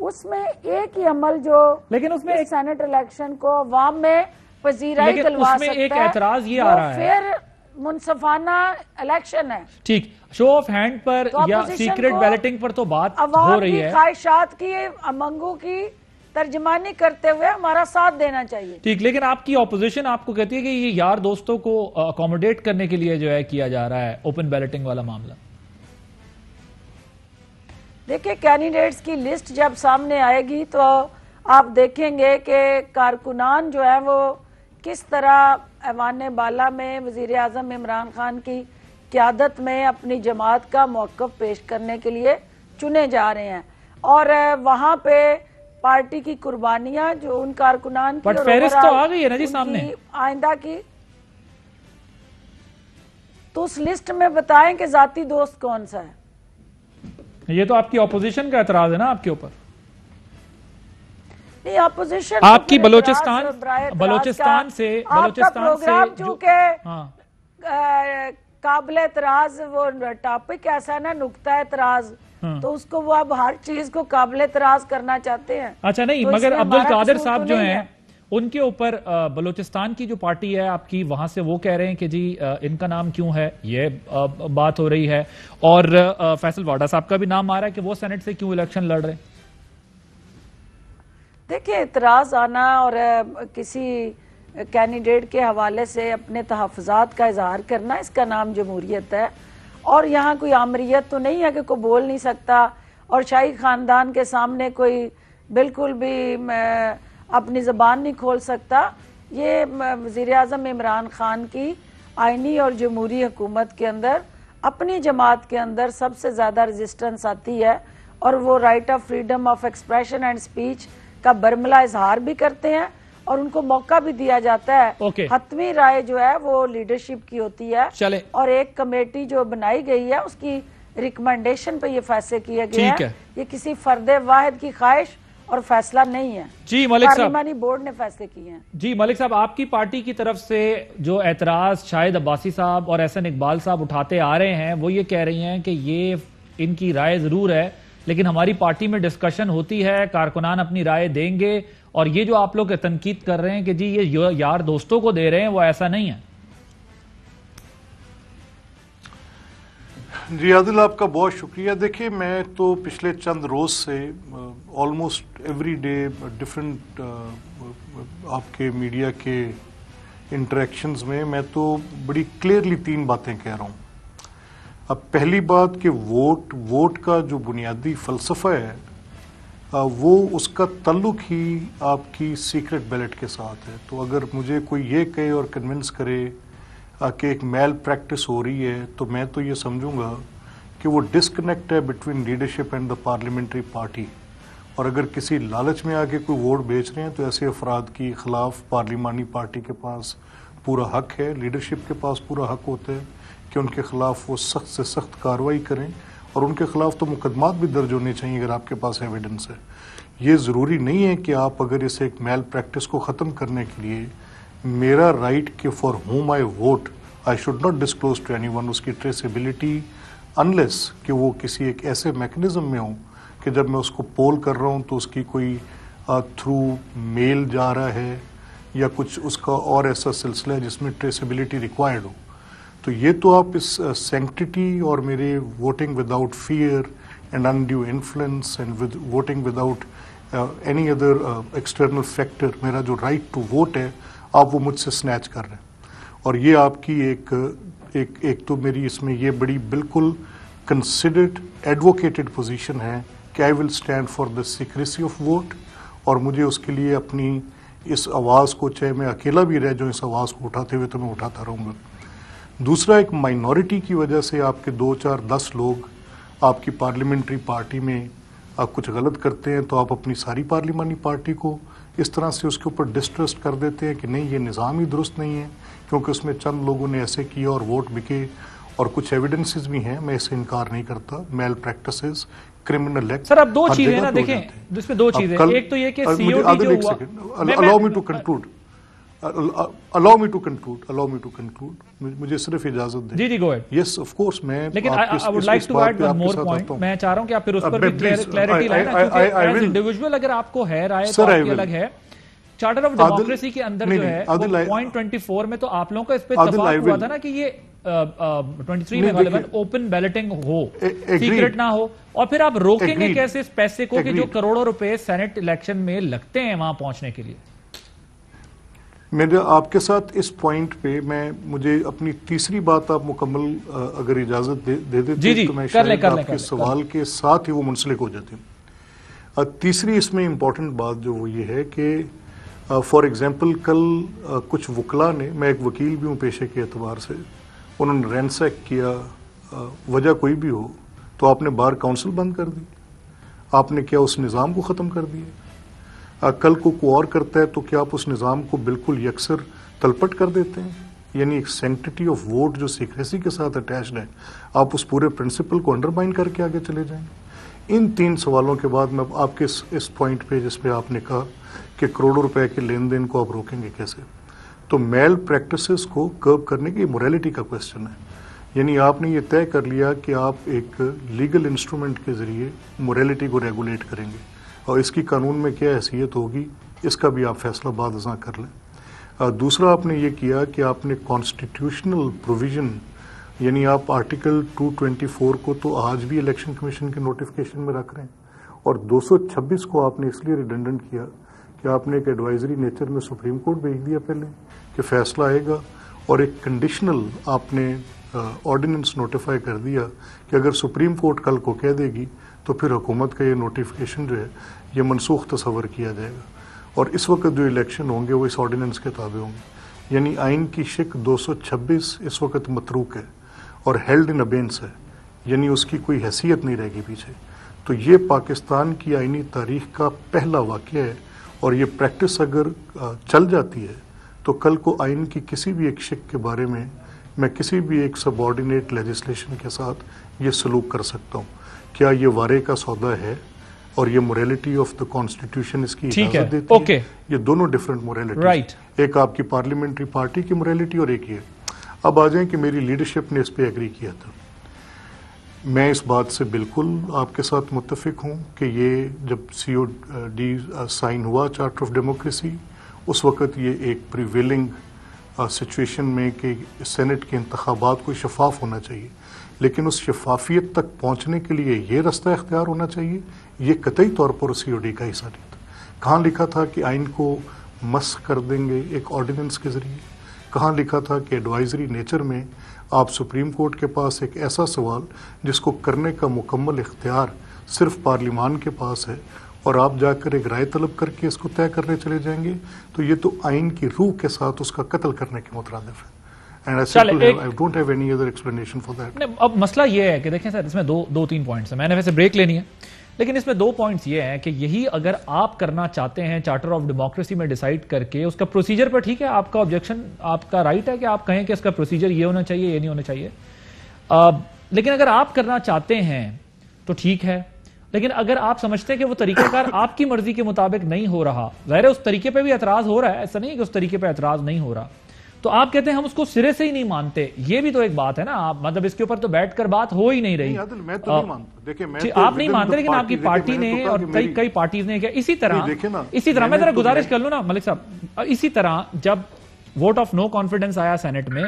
اس میں ایک ہی عمل جو لیکن اس میں سینٹ الیکشن کو عوام میں پذیرائی دلوا سکتا ہے وہ پھر منصفانہ الیکشن ہے. ٹھیک، شو آف ہینڈ پر یا سیکرٹ بیلٹنگ پر تو بات ہو رہی ہے، عوام کی خواہشات کی امنگوں کی ترجمانی کرتے ہوئے ہمارا ساتھ دینا چاہیے. ٹھیک، لیکن آپ کی اپوزیشن آپ کو کہتی ہے کہ یہ یار دوستوں کو اکوموڈیٹ کرنے کے لیے جو ہے کیا جا رہا ہے اوپن بیلٹنگ والا معاملہ. دیکھیں کینڈیڈیٹس کی لسٹ جب سامنے آئے گی تو آپ دیکھیں گے کہ کارکنان جو ہے وہ کس طرح ایوان بالا میں وزیر اعظم عمران خان کی قیادت میں اپنی جماعت کا موقف پیش کرنے کے لیے چنے جا رہے ہیں، اور وہاں پہ پارٹی کی قربانیاں جو ان کارکنان کی فہرست تو آ گئی ہے نا جی سامنے آئندہ کی، تو اس لسٹ میں بتائیں کہ ذاتی دوست کون سا ہے. یہ تو آپ کی اپوزیشن کا اعتراض ہے نا آپ کے اوپر. نہیں، اپوزیشن آپ کی بلوچستان سے چونکہ قابل اعتراض وہ ٹاپک ایسا ہے نا، نقطہ اعتراض، تو اس کو وہ اب ہر چیز کو قابل اعتراض کرنا چاہتے ہیں. اچھا نہیں، مگر عبدالقادر صاحب جو ہیں ان کے اوپر بلوچستان کی جو پارٹی ہے آپ کی، وہاں سے وہ کہہ رہے ہیں کہ جی ان کا نام کیوں ہے، یہ بات ہو رہی ہے، اور فیصل واڈا صاحب کا بھی نام آ رہا ہے کہ وہ سینٹ سے کیوں الیکشن لڑ رہے ہیں. دیکھیں اعتراض آنا اور کسی کینڈیڈیٹ کے حوالے سے اپنے تحفظات کا اظہار کرنا، اس کا نام جمہوریت ہے، اور یہاں کوئی آمریت تو نہیں ہے کہ کوئی بول نہیں سکتا اور شاہی خاندان کے سامنے کوئی بالکل بھی اپنی زبان نہیں کھول سکتا. یہ وزیر اعظم عمران خان کی آئینی اور جمہوری حکومت کے اندر اپنی جماعت کے اندر سب سے زیادہ ریزسٹنس آتی ہے، اور وہ right of freedom of expression and speech کا برملا اظہار بھی کرتے ہیں، اور ان کو موقع بھی دیا جاتا ہے. حتمی رائے جو ہے وہ لیڈرشپ کی ہوتی ہے، اور ایک کمیٹی جو بنائی گئی ہے اس کی ریکمنڈیشن پہ یہ فیصلے کیے گئے ہیں. یہ کسی فرد واحد کی خواہش اور فیصلہ نہیں ہے، جی ملک صاحب، پارلیمانی بورڈ نے فیصلے کیے ہیں. جی ملک صاحب، آپ کی پارٹی کی طرف سے جو اعتراض شاہد عباسی صاحب اور احسن اقبال صاحب اٹھاتے آ رہے ہیں وہ یہ کہہ رہی ہیں کہ یہ ان کی رائے ضرور ہے، لیکن ہماری پارٹی میں ڈسکشن ہوتی ہے، کارکنان اپنی رائے دیں گے، اور یہ جو آپ لوگ تنقید کر رہے ہیں کہ جی یہ یار دوستوں کو دے رہے ہیں، وہ ایسا نہیں ہے. جی عادل، آپ کا بہت شکریہ. دیکھیں میں تو پچھلے چند روز سے آلموسٹ ایوری ڈے ڈفرینٹ آپ کے میڈیا کے انٹریکشنز میں تو بڑی کلیئرلی 3 باتیں کہہ رہا ہوں. اب پہلی بات کہ ووٹ کا جو بنیادی فلسفہ ہے وہ اس کا تعلق ہی آپ کی سیکرٹ بیلٹ کے ساتھ ہے. تو اگر مجھے کوئی یہ کہے اور کنونس کرے کہ ایک میل پریکٹس ہو رہی ہے تو میں تو یہ سمجھوں گا کہ وہ ڈسکنیکٹ ہے between leadership and the parliamentary party, اور اگر کسی لالچ میں آگے کوئی ووٹ بیچ رہے ہیں تو ایسے افراد کے خلاف پارلیمانی پارٹی کے پاس پورا حق ہے، لیڈرشپ کے پاس پورا حق ہوتا ہے کہ ان کے خلاف وہ سخت سے سخت کارروائی کریں، اور ان کے خلاف تو مقدمات بھی درج ہونے چاہیے اگر آپ کے پاس ایویڈنس ہے۔ یہ ضروری نہیں ہے کہ آپ اگر اسے ایک میل پریکٹس کو ختم کرنے کے لیے میرا رائٹ کہ for whom I vote I should not disclose to anyone, اس کی ٹریسیبلٹی انلیس کہ وہ کسی ایک ایسے میکنزم میں ہوں کہ جب میں اس کو پول کر رہا ہوں تو اس کی کوئی تھرو میل جا رہا ہے یا کچھ اس کا اور ایسا سلسلہ ہے جس میں ٹریسیبلٹی ریکوائرڈ ہو، تو یہ تو آپ اس سینکٹیٹی اور میرے voting without fair and undue influence and voting without any other external factor, میرا جو رائٹ ٹو ووٹ ہے آپ وہ مجھ سے سنیچ کر رہے ہیں، اور یہ آپ کی ایک تو میری اس میں یہ بڑی بالکل کنسیڈرڈ ایڈوکیٹڈ پوزیشن ہے کہ I will stand for the secrecy of vote, اور مجھے اس کے لیے اپنی اس آواز کو، چاہے میں اکیلا بھی رہ جاؤں اس آواز کو اٹھاتے ہوئے، تو میں اٹھاتا رہوں گا۔ دوسرا، ایک مائنورٹی کی وجہ سے آپ کے 2 4 10 لوگ آپ کی پارلیمنٹری پارٹی میں آپ کچھ غلط کرتے ہیں تو آپ اپنی ساری پارلیمانی پارٹی کو اس طرح سے اس کے اوپر ڈسٹرسٹ کر دیتے ہیں کہ نہیں یہ نظام ہی درست نہیں ہے کیونکہ اس میں چند لوگوں نے ایسے کیا اور ووٹ بکے، اور کچھ ایویڈنسز بھی ہیں، میں اسے انکار نہیں کرتا، میل پریکٹسز، کرمنل ایکٹ۔ سر اب 2 چیزیں نا دیکھیں، اس میں 2 چیزیں، ایک تو یہ کہ سی او ڈی جو ہوا، allow me to conclude allow me to conclude مجھے صرف اجازت دیں۔ جی go ahead. Yes of course, میں لیکن I would like to add one more point، میں چاہ رہا ہوں کہ آپ پھر اس پر بھی کلیئرٹی لائیں نا، کیونکہ ایز انڈیویجول اگر آپ کو ہے رائے تو آپ کی الگ ہے، چارٹر آف ڈیموکریسی کے اندر جو ہے وہ پوائنٹ 24 میں تو آپ لوگوں کا اس پہ اتفاق ہوا تھا نا کہ یہ 23 میں غالباً اوپن بیلٹنگ ہو، سیکرٹ نہ ہو، اور پھر آپ روکیں گے کیسے اس پیسے کو کہ جو کروڑوں روپے سینٹ الیکشن میں لگتے ہیں وہاں پہنچنے کے لیے؟ میرے آپ کے ساتھ اس پوائنٹ پہ مجھے اپنی تیسری بات آپ مکمل اگر اجازت دے دیتے تو میں شاید آپ کے سوال کے ساتھ ہی وہ منسلک ہو جاتے ہیں۔ تیسری اس میں امپورٹنٹ بات جو وہ یہ ہے کہ فار ایگزامپل کل کچھ وکلاء نے، میں ایک وکیل بھی ہوں پیشے کے اعتبار سے، انہوں نے رینسیک کیا، وجہ کوئی بھی ہو تو آپ نے بار کاؤنسل بند کر دی، آپ نے کیا اس نظام کو ختم کر دیا؟ کل کو کوئی اور کرتا ہے تو کیا آپ اس نظام کو بالکل یکسر تلپٹ کر دیتے ہیں؟ یعنی ایک سینکٹیٹی آف ووٹ جو سیکریسی کے ساتھ اٹیچڈ ہے، آپ اس پورے پرنسپل کو انڈرمائن کر کے آگے چلے جائیں گے؟ ان 3 سوالوں کے بعد میں آپ کے اس پوائنٹ پہ جس پہ آپ نے کہا کہ کروڑوں روپے کے لین دین کو آپ روکیں گے کیسے، تو میل پریکٹسز کو کرب کرنے کی موریلٹی کا کوشچن ہے۔ یعنی آپ نے یہ طے کر لیا کہ آپ ایک لیگل انسٹرومنٹ کے ذریعے موریلٹی کو ریگولیٹ کریں گے، اور اس کی قانون میں کیا حیثیت ہوگی اس کا بھی آپ فیصلہ بعد ازاں کر لیں۔ دوسرا آپ نے یہ کیا کہ آپ نے کانسٹیٹیوشنل پروویژن، یعنی آپ آرٹیکل 224 کو تو آج بھی الیکشن کمیشن کے نوٹیفکیشن میں رکھ رہے ہیں، اور 226 کو آپ نے اس لیے ریڈنڈنٹ کیا کہ آپ نے ایک ایڈوائزری نیچر میں سپریم کورٹ بھیج دیا پہلے کہ فیصلہ آئے گا، اور ایک کنڈیشنل آپ نے آرڈیننس نوٹیفائی کر دیا کہ اگر سپریم کورٹ کل کو کہہ دے گی تو پھر حکومت کا یہ نوٹیفکیشن جو ہے یہ منسوخ تصور کیا جائے گا، اور اس وقت جو الیکشن ہوں گے وہ اس آرڈیننس کے تابع ہوں گے۔ یعنی آئین کی شک 226 اس وقت متروک ہے اور ہیلڈ ان ابینس ہے، یعنی اس کی کوئی حیثیت نہیں رہے گی پیچھے۔ تو یہ پاکستان کی آئینی تاریخ کا پہلا واقعہ ہے، اور یہ پریکٹس اگر چل جاتی ہے تو کل کو آئین کی کسی بھی ایک شک کے بارے میں کسی بھی ایک سب آرڈینیٹ لیجسلیشن کے ساتھ یہ سلوک کر سکتا ہوں۔ کیا یہ وارے کا سودا ہے اور یہ موریلٹی آف دا کانسٹیٹیوشن اس کی اجازت دیتی ہے؟ یہ دونوں ڈیفرنٹ موریلٹی، ایک آپ کی پارلیمنٹری پارٹی کی موریلٹی اور ایک یہ۔ اب آ جائیں کہ میری لیڈرشپ نے اس پہ ایگری کیا تھا، میں اس بات سے بالکل آپ کے ساتھ متفق ہوں کہ یہ جب COD سائن ہوا چارٹر آف ڈیموکریسی، اس وقت یہ ایک پریویلنگ سچویشن میں کہ سینٹ کے انتخابات کو شفاف ہونا چاہیے، لیکن اس شفافیت تک پہنچنے کے لیے یہ رستہ اختیار ہونا چاہیے، یہ قطعی طور پر COD کا حصہ نہیں تھا۔ کہاں لکھا تھا کہ آئین کو مسخ کر دیں گے ایک آرڈیننس کے ذریعے؟ کہاں لکھا تھا کہ ایڈوائزری نیچر میں آپ سپریم کورٹ کے پاس ایک ایسا سوال جس کو کرنے کا مکمل اختیار صرف پارلیمان کے پاس ہے، اور آپ جا کر ایک رائے طلب کر کے اس کو طے کرنے چلے جائیں گے؟ تو یہ تو آئین کی روح کے ساتھ اس کا قتل کرنے کے مترادف ہے۔ And I simply I don't have any other explanation for that. اب مسئلہ یہ ہے کہ دیکھیں سر، اس میں دو تین پوائنٹس ہیں. میں نے ویسے بریک لینی ہے، لیکن اس میں 2 پوائنٹس یہ ہیں کہ یہی اگر آپ کرنا چاہتے ہیں چارٹر آف ڈیموکریسی میں ڈیسائیڈ کر کے اس کا پروسیجر پر، ٹھیک ہے، آپ کا آبجیکشن، آپ کا رائٹ ہے کہ آپ کہیں کہ اس کا پروسیجر یہ ہونا چاہیے، یہ نہیں ہونا چاہیے. لیکن اگر آپ کرنا چاہتے ہیں تو ٹھیک ہے، لیکن اگر آپ سمجھتے ہیں کہ وہ طریقہ کار آپ کی مرضی کے مطابق نہیں ہو رہا، ظاہر ہے اس طریقے پہ بھی اعتراض ہو رہا ہے، ایسا نہیں ہے کہ اس طریقے پہ اعتراض نہیں ہو رہا، تو آپ کہتے ہیں ہم اس کو سرے سے ہی نہیں مانتے. یہ بھی تو ایک بات ہے نا، مطلب اس کے اوپر تو بیٹھ کر بات ہو ہی نہیں رہی. میں تو نہیں مانتا، دیکھیں آپ نہیں مانتے، لیکن آپ کی پارٹی نے اور کئی پارٹیز نے کیا. اسی طرح میں ذرا گزارش کر لوں نا ملک صاحب، اسی طرح جب ووٹ آف نو کانفیڈنس آیا سینٹ میں،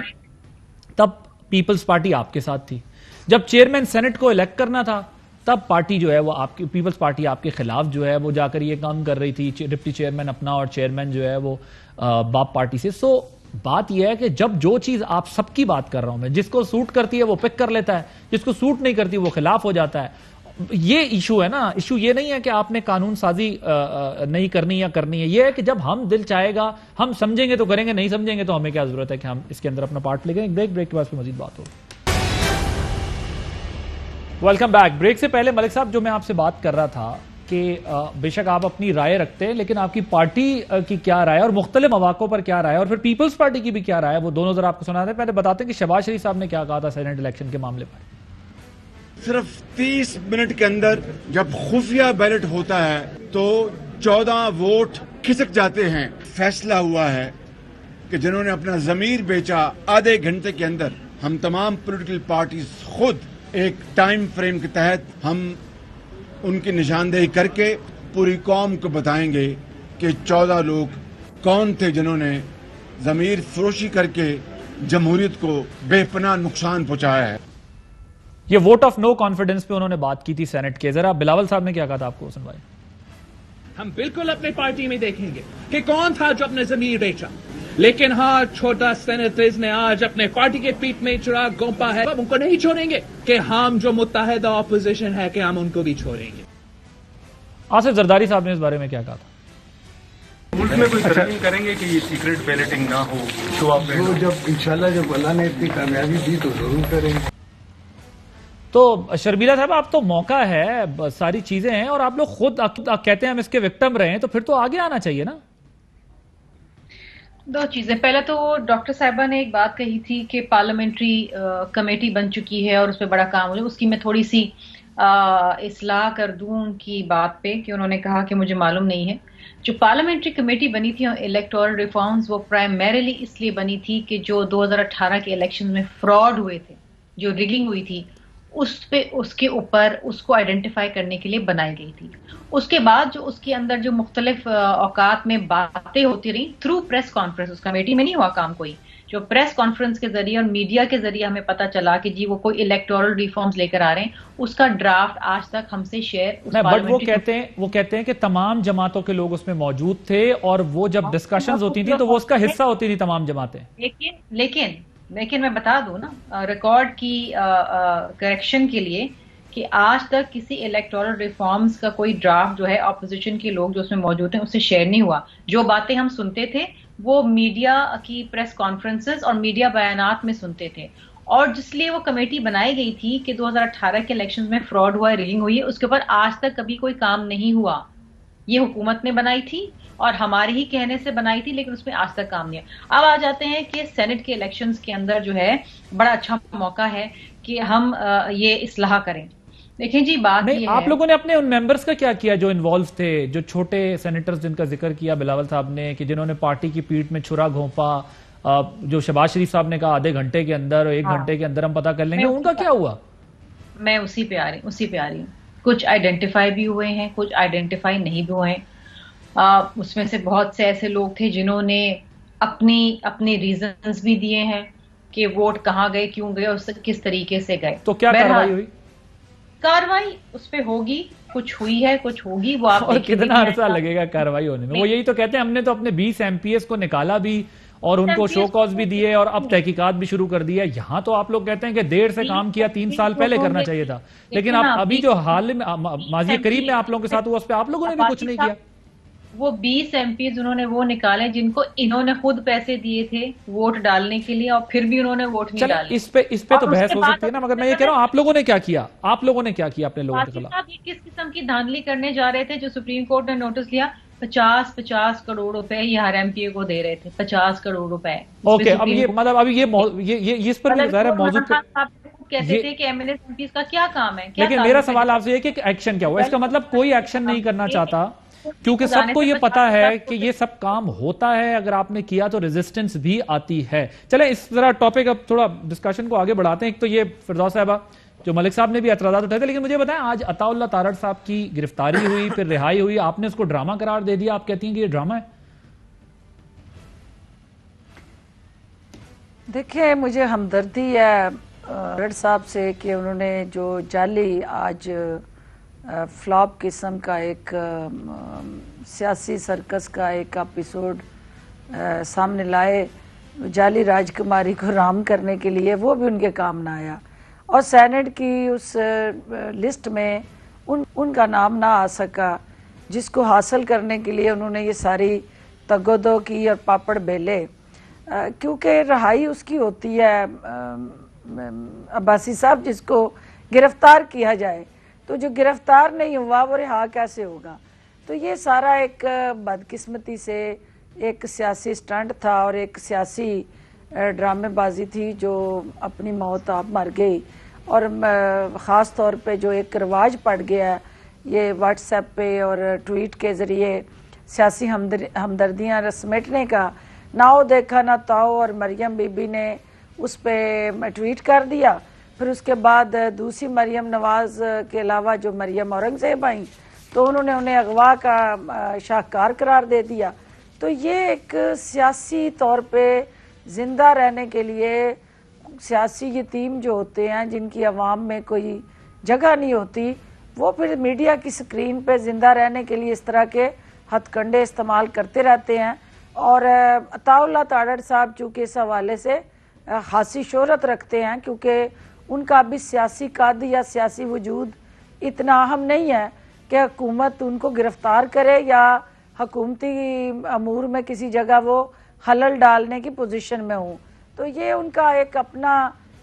تب پیپلز پارٹی آپ کے ساتھ تھی. جب چیئرمین سینٹ کو الیکٹ کرنا تھا، تب پارٹی جو ہے وہ آپ کی پیپلز پارٹی آپ کے خلاف جو ہے وہ جا کر یہ کام کر رہی تھی، ڈپٹی چیئرمین اپنا اور چیئرمین جو ہے وہ باپ پارٹی سے. سو بات یہ ہے کہ جب جو چیز آپ سب کی بات کر رہا ہوں میں، جس کو سوٹ کرتی ہے وہ پک کر لیتا ہے، جس کو سوٹ نہیں کرتی وہ خلاف ہو جاتا ہے. یہ ایشو ہے نا. ایشو یہ نہیں ہے کہ آپ نے قانون سازی نہیں کرنی یا کرنی ہے، یہ ہے کہ جب ہم دل چاہے گا ہم سمجھیں گے تو کریں گے، نہیں سمجھیں گے تو ہمیں کیا ضرورت ہے کہ ہم اس کے اندر اپنا پارٹ لے گئے. بریک کے بعد پھر مزید بات ہوگی. Welcome back. بریک سے پہلے ملک صاحب، جو میں آپ سے بات کر رہا تھا کہ بے شک آپ اپنی رائے رکھتے ہیں، لیکن آپ کی پارٹی کی کیا رائے اور مختلف مواقعوں پر کیا رائے اور پھر پیپلز پارٹی کی بھی کیا رائے، وہ دونوں ذرا آپ کو سنا دیں. پہلے بتاتے ہیں کہ شہباز شریف صاحب نے کیا کہا تھا سینٹ الیکشن کے معاملے پر. صرف 30 منٹ کے اندر جب خفیہ بیلٹ ہوتا ہے تو 14 ووٹ کھسک جاتے ہیں. فیصلہ ہوا ہے کہ جنہوں نے اپنا ضمیر بیچا، آدھے گھنٹے کے اندر ہم تمام پولیٹیکل پارٹیز خود ایک ٹائم فریم کے تحت ہم ان کی نشاندہی کر کے پوری قوم کو بتائیں گے کہ 14 لوگ کون تھے جنہوں نے ضمیر فروشی کر کے جمہوریت کو بے پناہ نقصان پہنچایا ہے. یہ ووٹ آف نو کانفیڈنس پہ انہوں نے بات کی تھی سینٹ کے. ذرا بلاول صاحب نے کیا کہا تھا آپ کو سنوائے. ہم بالکل اپنے پارٹی میں دیکھیں گے کہ کون تھا جو اپنے ضمیر بیچا، لیکن ہاں چھوٹا سینیٹرز نے آج اپنے پارٹی کے پیٹ میں چراغ گھونپا ہے. اب ان کو نہیں چھوڑیں گے کہ ہم جو متحدہ اپوزیشن ہے کہ ہم ان کو بھی چھوڑیں گے. آصف زرداری صاحب نے اس بارے میں کیا کہا تھا. ملک میں کوئی ترمیم کریں گے کہ یہ سیکرٹ بیلٹنگ نہ ہو، تو آپ جب انشاءاللہ جب اللہ نے اتنی کامیابی دی تو ضرور کریں گے. تو شرمیلا صاحب، آپ تو موقع ہے، ساری چیزیں ہیں اور آپ لوگ خود کہتے ہیں ہم اس کے وکٹم رہے ہیں، تو پھر تو آگے آنا چاہیے نا. 2 چیزیں. پہلا تو ڈاکٹر صاحبہ نے ایک بات کہی تھی کہ پارلیمنٹری کمیٹی بن چکی ہے اور اس پہ بڑا کام ہو جائے. اس کی میں تھوڑی سی اصلاح کر دوں ان کی بات پہ کہ انہوں نے کہا کہ مجھے معلوم نہیں ہے. جو پارلیمنٹری کمیٹی بنی تھی الیکٹورل ریفارمز، وہ پرائمریلی اس لیے بنی تھی کہ جو 2018 کے الیکشن میں فراڈ ہوئے تھے، جو ریگنگ ہوئی تھی، اس کے اوپر اس کو آئیڈینٹیفائی کرنے کے لیے بنائی گئی تھی. اس کے بعد جو اس کے اندر جو مختلف اوقات میں باتیں ہوتی رہی تھرو پریس کانفرنس، اس کمیٹی میں نہیں ہوا کام کوئی، جو پریس کانفرنس کے ذریعے اور میڈیا کے ذریعے ہمیں پتا چلا کہ جی وہ کوئی الیکٹورل ریفارمز لے کر آ رہے ہیں. اس کا ڈرافٹ آج تک ہم سے شیئر بٹ وہ کہتے ہیں کہ تمام جماعتوں کے لوگ اس میں موجود تھے اور وہ جب ڈسکشنز ہوتی تھی تو وہ اس کا حصہ ہوتی تھی تمام جماعتیں. لیکن میں بتا دوں نا ریکارڈ کی کریکشن کے لیے کہ آج تک کسی الیکٹورل ریفارمز کا کوئی ڈرافٹ جو ہے اپوزیشن کے لوگ جو اس میں موجود ہیں اس سے شیئر نہیں ہوا. جو باتیں ہم سنتے تھے وہ میڈیا کی پریس کانفرنسز اور میڈیا بیانات میں سنتے تھے. اور جس لیے وہ کمیٹی بنائی گئی تھی کہ 2018 کے الیکشنز میں فراڈ ہوا ہے، ریگنگ ہوئی ہے، اس کے اوپر آج تک کبھی کوئی کام نہیں ہوا. یہ حکومت نے بنائی تھی اور ہمارے ہی کہنے سے بنائی تھی، لیکن اس میں آج تک کام نہیں ہے. اب آ جاتے ہیں کہ سینٹ کے الیکشنز کے اندر جو ہے بڑا اچھا موقع ہے کہ ہم یہ اصلاح کریں. دیکھیں جی بات یہ ہے، آپ لوگوں نے اپنے ان ممبرز کا کیا کیا جو انوالو تھے، جو چھوٹے سینیٹرز جن کا ذکر کیا بلاول صاحب نے کہ جنہوں نے پارٹی کی پیٹ میں چھرا گھونپا، جو شہباز شریف صاحب نے کہا آدھے گھنٹے کے اندر 1 گھنٹے کے اندر ہم پتہ کر لیں گے، ان کا کیا ہوا؟ میں اسی پہ آ رہی ہوں. کچھ آئیڈینٹیفائی بھی ہوئے ہیں، کچھ آئیڈینٹیفائی نہیں بھی ہوئے ہیں. اس میں سے بہت سے ایسے لوگ تھے جنہوں نے اپنے ریزنز بھی دیے ہیں کہ ووٹ کہاں گئے، کیوں گئے اور کس طریقے سے گئے. تو کیا کارروائی ہوئی؟ کارروائی اس پہ ہوگی، کچھ ہوئی ہے، کچھ ہوگی. وہ آپ اور کتنا عرصہ لگے گا کارروائی ہونے میں؟ وہ یہی تو کہتے ہیں ہم نے تو اپنے 20 MPs کو نکالا بھی اور ان کو شو کاز بھی دیے اور اب تحقیقات بھی شروع کر دیا. یہاں تو آپ لوگ کہتے ہیں کہ دیر سے کام کیا، 3 سال پہلے کرنا چاہیے تھا، لیکن ابھی جو حال میں ماضی قریب میں آپ لوگوں کے ساتھ ہوا اس پہ آپ لوگوں نے بھی کچھ نہیں کیا. وہ 20 MPs انہوں نے وہ نکالے جن کو انہوں نے خود پیسے دیے تھے ووٹ ڈالنے کے لیے، اور پھر بھی انہوں نے ووٹ نہیں ڈالے. اس پہ تو بحث ہو سکتی ہے نا، مگر میں یہ کہہ رہا ہوں آپ لوگوں نے کیا کیا، آپ لوگوں نے کیا کیا اپنے لوگوں کے خلاف؟ یہ کس قسم کی دھاندلی کرنے جا رہے تھے جو سپریم کورٹ نے نوٹس لیا؟ 50 کروڑ روپے یہ ہر MP کو دے رہے تھے، 50 کروڑ روپے. اوکے، اب یہ مطلب ابھی یہ اس پر بھی ظاہر ہے موضوع کہتے تھے کہ MLA MPs کا کیا کام ہے. لیکن میرا سوال آپ سے یہ کہ ایکشن کیا ہوا؟ اس کا مطلب کوئی ایکشن نہیں کرنا چاہتا، کیونکہ سب کو یہ پتا ہے کہ یہ سب کام ہوتا ہے، اگر آپ نے کیا تو ریزسٹنس بھی آتی ہے. چلیں اس طرح ٹاپک اب تھوڑا ڈسکشن کو آگے بڑھاتے ہیں. ایک تو یہ فردوس صاحبہ جو ملک صاحب نے بھی اعتراضات اٹھائے تھے، لیکن مجھے بتائیں آج عطا اللہ تارڑ صاحب کی گرفتاری ہوئی، پھر رہائی ہوئی، آپ نے اس کو ڈرامہ قرار دے دیا، آپ کہتی ہیں کہ یہ ڈرامہ ہے؟ دیکھیں مجھے ہمدردی ہے تارڑ صاحب سے کہ انہوں نے جو جعلی آج فلاپ قسم کا ایک سیاسی سرکس کا ایک ایپیسوڈ سامنے لائے جعلی راجکماری کو رام کرنے کے لیے، وہ بھی ان کے کام نہ آیا. اور سینٹ کی اس لسٹ میں ان کا نام نہ آ سکا جس کو حاصل کرنے کے لیے انہوں نے یہ ساری تگودو کی اور پاپڑ بیلے. کیونکہ رہائی اس کی ہوتی ہے عباسی صاحب جس کو گرفتار کیا جائے، تو جو گرفتار نہیں ہوا وہ رہا کیسے ہوگا؟ تو یہ سارا ایک بدقسمتی سے ایک سیاسی سٹنٹ تھا اور ایک سیاسی ڈرامے بازی تھی جو اپنی موت آپ مر گئی. اور خاص طور پہ جو ایک رواج پڑ گیا ہے یہ واٹس ایپ پہ اور ٹویٹ کے ذریعے سیاسی ہمدردیاں سمیٹنے کا، ناؤ دیکھا نہ تاؤ، اور مریم بی بی نے اس پہ ٹویٹ کر دیا. پھر اس کے بعد دوسری مریم نواز کے علاوہ جو مریم اورنگزیب آئیں تو انہوں نے انہیں اغوا کا شاہکار قرار دے دیا. تو یہ ایک سیاسی طور پہ زندہ رہنے کے لیے سیاسی یتیم جو ہوتے ہیں جن کی عوام میں کوئی جگہ نہیں ہوتی، وہ پھر میڈیا کی سکرین پہ زندہ رہنے کے لیے اس طرح کے ہتھ کنڈے استعمال کرتے رہتے ہیں. اور عطا اللہ تارڑ صاحب چونکہ اس حوالے سے خاصی شہرت رکھتے ہیں کیونکہ ان کا بھی سیاسی قد یا سیاسی وجود اتنا اہم نہیں ہے کہ حکومت ان کو گرفتار کرے یا حکومتی امور میں کسی جگہ وہ خلل ڈالنے کی پوزیشن میں ہوں. تو یہ ان کا ایک اپنا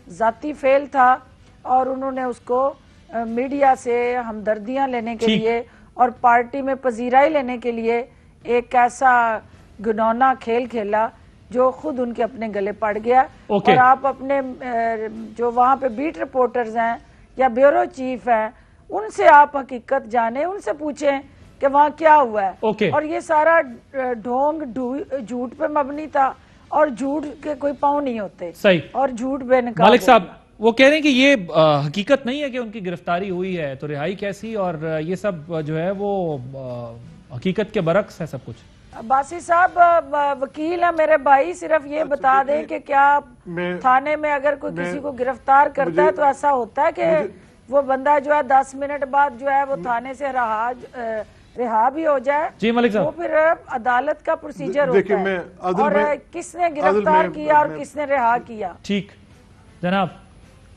ذاتی فعل تھا اور انہوں نے اس کو میڈیا سے ہمدردیاں لینے کے لیے اور پارٹی میں پذیرائی لینے کے لیے ایک ایسا گنونا کھیل کھیلا جو خود ان کے اپنے گلے پڑ گیا. اور آپ اپنے جو وہاں پہ بیٹ رپورٹرز ہیں یا بیورو چیف ہیں ان سے آپ حقیقت جانیں، ان سے پوچھیں کہ وہاں کیا ہوا ہے. اور یہ سارا ڈھونگ جھوٹ پہ مبنی تھا اور جھوٹ کے کوئی پاؤں نہیں ہوتے. صحیح. اور جھوٹ بے نقاب. ملک صاحب وہ کہہ رہے ہیں کہ یہ حقیقت نہیں ہے کہ ان کی گرفتاری ہوئی ہے تو رہائی کیسی، اور یہ سب جو ہے وہ حقیقت کے برعکس ہے سب کچھ. عباسی صاحب وکیل ہیں میرے بھائی، صرف یہ بتا دیں کہ کیا تھانے میں اگر کوئی کسی کو گرفتار کرتا ہے تو ایسا ہوتا ہے کہ وہ بندہ جو ہے 10 منٹ بعد جو ہے وہ تھانے سے رہا بھی ہو جائے؟ جی ملک صاحب، وہ پھر عدالت کا پروسیجر ہوتا ہے اور کس نے گرفتار کیا اور کس نے رہا کیا. ٹھیک جناب.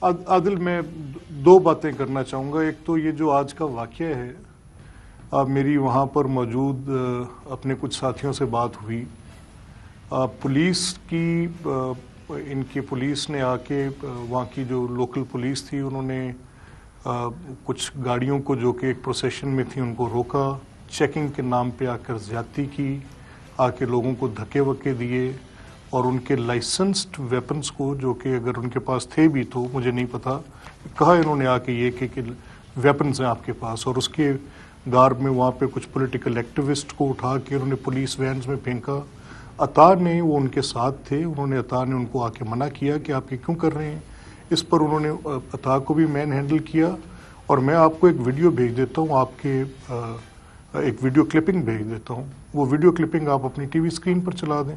عادل میں دو باتیں کرنا چاہوں گا. ایک تو یہ جو آج کا واقعہ ہے، میری وہاں پر موجود اپنے کچھ ساتھیوں سے بات ہوئی. پولیس کی ان کی پولیس نے آ کے وہاں کی جو لوکل پولیس تھی انہوں نے کچھ گاڑیوں کو جو کہ ایک پروسیشن میں تھی ان کو روکا، چیکنگ کے نام پہ آ کر زیادتی کی، آ کے لوگوں کو دھکے وکے دیے اور ان کے لائسنسڈ ویپنز کو جو کہ اگر ان کے پاس تھے بھی تو مجھے نہیں پتا، کہا انہوں نے آ کے یہ کہ ویپنز ہیں آپ کے پاس. اور اس کے گارب میں وہاں پہ کچھ پولیٹیکل ایکٹیوسٹ کو اٹھا کے انہوں نے پولیس وینز میں پھینکا. عطا نے وہ ان کے ساتھ تھے، عطا نے ان کو آ کے منع کیا کہ آپ یہ کیوں کر رہے ہیں. اس پر انہوں نے عطا کو بھی مین ہینڈل کیا. اور میں آپ کو ایک ویڈیو بھیج دیتا ہوں، آپ کے ایک ویڈیو کلپنگ بھیج دیتا ہوں. وہ ویڈیو کلپنگ آپ اپنی ٹی وی اسکرین پر چلا دیں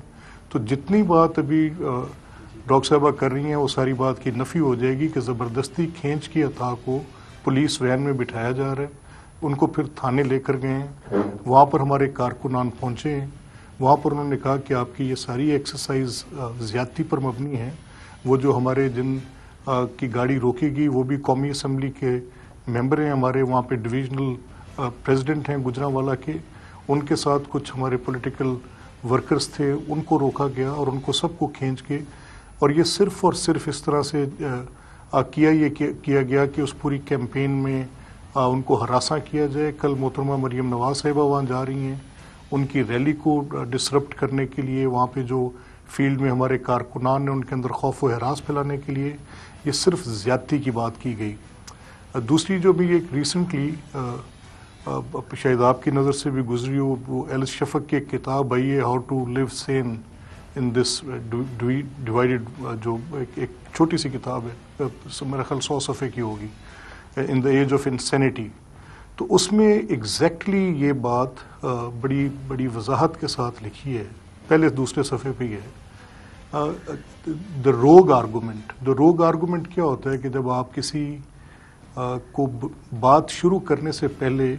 تو جتنی بات ابھی ڈاکٹر صاحبہ کر رہی ہیں وہ ساری بات کی نفی ہو جائے گی کہ زبردستی کھینچ کے عطا کو پولیس وین میں بٹھایا جا رہا ہے. ان کو پھر تھانے لے کر گئے ہیں، وہاں پر ہمارے کارکنان پہنچے ہیں. وہاں پر انہوں نے کہا کہ آپ کی یہ ساری ایکسرسائز زیادتی پر مبنی ہے. وہ جو ہمارے جن کی گاڑی روکے گی وہ بھی قومی اسمبلی کے ممبر ہیں، ہمارے وہاں پہ ڈویژنل پریزیڈنٹ ہیں گجرانوالہ کے، ان کے ساتھ کچھ ہمارے پولیٹیکل ورکرز تھے، ان کو روکا گیا اور ان کو سب کو کھینچ کے، اور یہ صرف اور صرف اس طرح سے کیا گیا کہ اس پوری کیمپین میں ان کو ہراساں کیا جائے۔ کل محترمہ مریم نواز صاحبہ وہاں جا رہی ہیں، ان کی ریلی کو ڈسرپٹ کرنے کے لیے، وہاں پہ جو فیلڈ میں ہمارے کارکنان ہیں ان کے اندر خوف و ہراس پھیلانے کے لیے، یہ صرف زیادتی کی بات کی گئی۔ دوسری جو بھی ایک ریسنٹلی شاید آپ کی نظر سے بھی گزری ہو، وہ ایلس شفق کی ایک کتاب آئی ہے، how to live sane in this divided, جو ایک چھوٹی سی کتاب ہے، میرا خیال 100 صفحے کی ہوگی، ان دا ایج آف انسینٹی۔ تو اس میں ایگزیکٹلی یہ بات بڑی بڑی وضاحت کے ساتھ لکھی ہے، پہلے دوسرے صفحے پہ یہ ہے، دا روگ آرگومنٹ کیا ہوتا ہے کہ جب آپ کسی کو بات شروع کرنے سے پہلے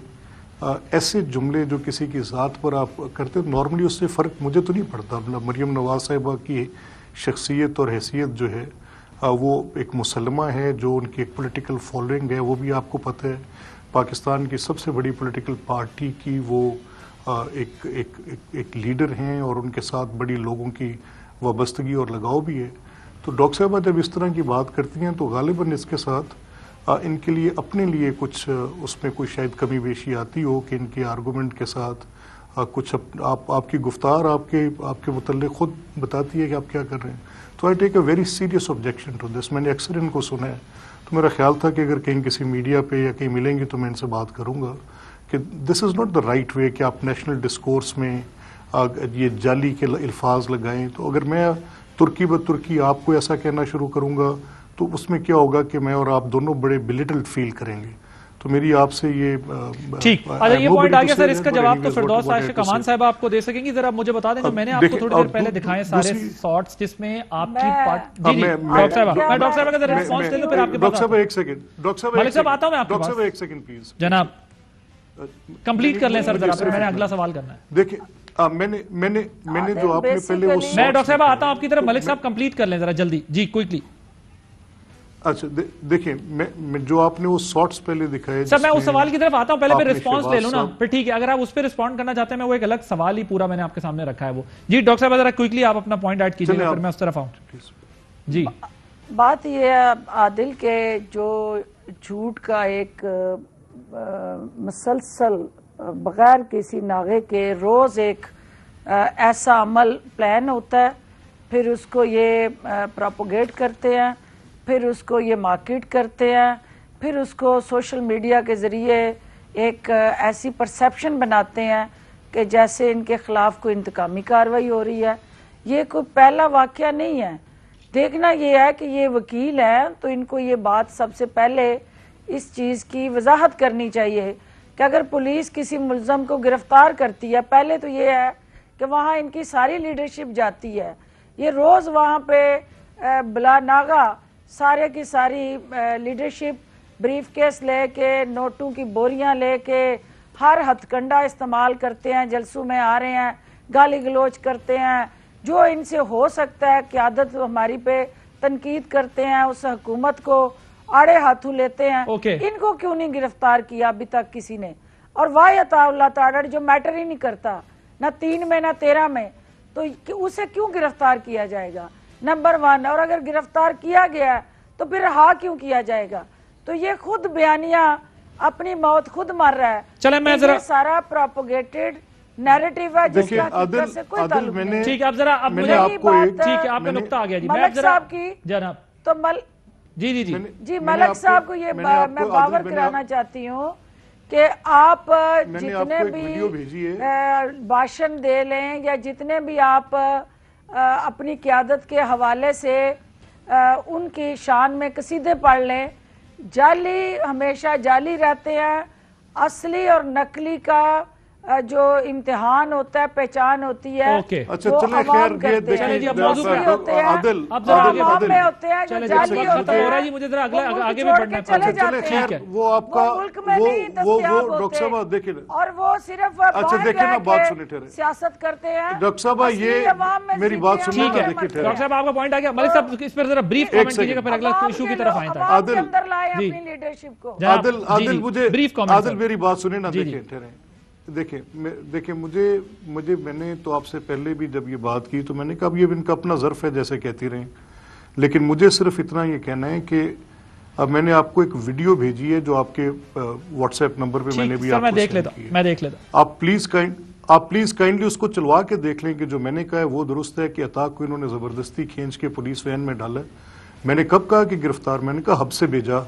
ایسے جملے جو کسی کی ذات پر آپ کرتے، نارملی اس سے فرق مجھے تو نہیں پڑتا۔ مریم نواز صاحبہ کی شخصیت اور حیثیت جو ہے وہ ایک مسلمہ ہے، جو ان کی ایک پولیٹیکل فالوئنگ ہے، وہ بھی آپ کو پتہ ہے، پاکستان کی سب سے بڑی پولیٹیکل پارٹی کی وہ ایک لیڈر ہیں، اور ان کے ساتھ بڑی لوگوں کی وابستگی اور لگاؤ بھی ہے۔ تو ڈاکٹر صاحبہ جب اس طرح کی بات کرتی ہیں تو غالباً اس کے ساتھ ان کے لیے اپنے لیے کچھ اس میں کوئی شاید کمی بیشی آتی ہو کہ ان کے آرگومنٹ کے ساتھ کچھ آپ کی گفتار آپ کے متعلق خود بتاتی ہے کہ آپ کیا کر رہے ہیں۔ تو I take a very serious objection to this. میں نے اکثر ان کو سنا ہے، تو میرا خیال تھا کہ اگر کہیں کسی میڈیا پہ یا کہیں ملیں گے تو میں ان سے بات کروں گا کہ دس is not the right way کہ آپ نیشنل ڈسکورس میں یہ جعلی کے الفاظ لگائیں۔ تو اگر میں ترکی بترکی آپ کو ایسا کہنا شروع کروں گا تو اس میں کیا ہوگا کہ میں اور آپ دونوں بڑے بلیٹلڈ فیل کریں گے۔ تو میری آپ سے یہ ٹھیک، اچھا یہ پوائنٹ آ گیا سر، اس کا جواب تو فردوس عاشق امان صاحب آپ کو دے سکیں گی۔ ذرا مجھے بتا دیں، جو میں نے آپ کو تھوڑی دیر پہلے دکھائے سارے شارٹس جس میں آپ کی پارٹ، جی ڈاکٹر صاحب کا ذرا رسپانس لے لوں پھر آپ کے پاس۔ ڈاکٹر صاحب ایک سیکنڈ، ڈاکٹر صاحب ملک صاحب آتا ہوں میں آپ کے ڈاکٹر پاس، صاحب ایک سیکنڈ پلیز جناب کمپلیٹ کر لیں سر ذرا، پھر میں نے اگلا سوال کرنا ہے۔ دیکھیں میں نے جو آپ نے پہلے وہ میں ڈاکٹر صاحب آتا ہوں آپ کی طرف، ملک صاحب کمپلیٹ کر لیں ذرا جلدی، جی کوئکلی۔ اچھا دیکھیں، میں جو آپ نے وہ شارٹس پہلے دکھائے، سر میں اس سوال کی طرف آتا ہوں، پہلے پہ رسپانس لے لوں نا، پھر ٹھیک ہے اگر آپ اس پہ رسپونڈ کرنا چاہتے ہیں، میں وہ ایک الگ سوال ہی پورا میں نے آپ کے سامنے رکھا ہے وہ۔ جی ڈاکٹر صاحب ذرا کوئکلی آپ اپنا پوائنٹ ایڈ کیجئے پھر میں اس طرف آؤں۔ جی بات یہ ہے عادل کے جو جھوٹ کا ایک مسلسل بغیر کسی ناغے کے روز ایک ایسا عمل پلان ہوتا ہے، پھر اس کو یہ پروپوگیٹ کرتے ہیں، پھر اس کو یہ مارکیٹ کرتے ہیں، پھر اس کو سوشل میڈیا کے ذریعے ایک ایسی پرسیپشن بناتے ہیں کہ جیسے ان کے خلاف کوئی انتقامی کارروائی ہو رہی ہے۔ یہ کوئی پہلا واقعہ نہیں ہے۔ دیکھنا یہ ہے کہ یہ وکیل ہیں تو ان کو یہ بات سب سے پہلے اس چیز کی وضاحت کرنی چاہیے کہ اگر پولیس کسی ملزم کو گرفتار کرتی ہے، پہلے تو یہ ہے کہ وہاں ان کی ساری لیڈرشپ جاتی ہے، یہ روز وہاں پہ بلا ناغا سارے کی ساری لیڈرشپ بریف کیس لے کے، نوٹوں کی بوریاں لے کے، ہر ہتھ کنڈا استعمال کرتے ہیں، جلسوں میں آ رہے ہیں، گالی گلوچ کرتے ہیں، جو ان سے ہو سکتا ہے قیادت ہماری پہ تنقید کرتے ہیں، اس حکومت کو آڑے ہاتھوں لیتے ہیں۔ ان کو کیوں نہیں گرفتار کیا ابھی تک کسی نے؟ اور واہ عطا اللہ تعالی جو میٹر ہی نہیں کرتا، نہ 3 میں نہ 13 میں، تو اسے کیوں گرفتار کیا جائے گا؟ نمبر 1۔ اور اگر گرفتار کیا گیا ہے تو پھر رہا کیوں کیا جائے گا؟ تو یہ خود بیانیہ اپنی موت خود مر رہا ہے۔ چلیں میں ذرا، یہ سارا پروپوگیٹڈ نیریٹیو ہے جس کا حقیقت سے کوئی تعلق نہیں۔ ٹھیک ہے اب ذرا اب مجھے ٹھیک ہے آپ کا نقطہ آ گیا جی، ملک صاحب کی جناب تو جی جی جی جی ملک صاحب کو یہ میں باور کرانا چاہتی ہوں کہ آپ جتنے بھی بھاشن دے لیں یا جتنے بھی آپ اپنی قیادت کے حوالے سے ان کی شان میں قصیدے پڑھ لیں، جعلی ہمیشہ جعلی رہتے ہیں، اصلی اور نقلی کا جو امتحان ہوتا ہے، پہچان ہوتی ہے، وہ عوام کرتے ہیں، اصلی ہوتے ہیں، عوام میں ہوتے ہیں، جو جعلی ہوتے ہیں، مجھے ذرا آگے بھی بڑھنا ہے، چلے جاتے ہیں، وہ ملک میں نہیں دستیاب ہوتے اور وہ صرف باہر رہ کے سیاست کرتے ہیں۔ ڈاکٹر صاحب یہ میری بات سنیں، ڈاکٹر صاحب آپ کا پوائنٹ آ گیا، ملک صاحب اس پر ذرا بریف کامنٹ کیجئے گا پھر اگلا ایشو کی طرف آئیں تھا۔ عوام کے اندر لائیں اپنی لیڈرشپ کو۔ عادل میری بات سنیں نا، دیکھیں ٹھہریں، دیکھیں میں نے تو آپ سے پہلے بھی جب یہ بات کی تو میں نے کہا اب یہ ان کا اپنا ظرف ہے جیسے کہتی رہیں، لیکن مجھے صرف اتنا یہ کہنا ہے کہ اب میں نے آپ کو ایک ویڈیو بھیجی ہے جو آپ کے واٹس ایپ نمبر پہ میں نے بھی آپ کو سینڈ کی ہے، میں دیکھ لیتا آپ پلیز کائنڈلی اس کو چلوا کے دیکھ لیں کہ جو میں نے کہا ہے وہ درست ہے کہ عطا کو انہوں نے زبردستی کھینچ کے پولیس وین میں ڈالا ہے۔ میں نے کب کہا کہ گرفتار، میں نے کہا حب سے بھیجا،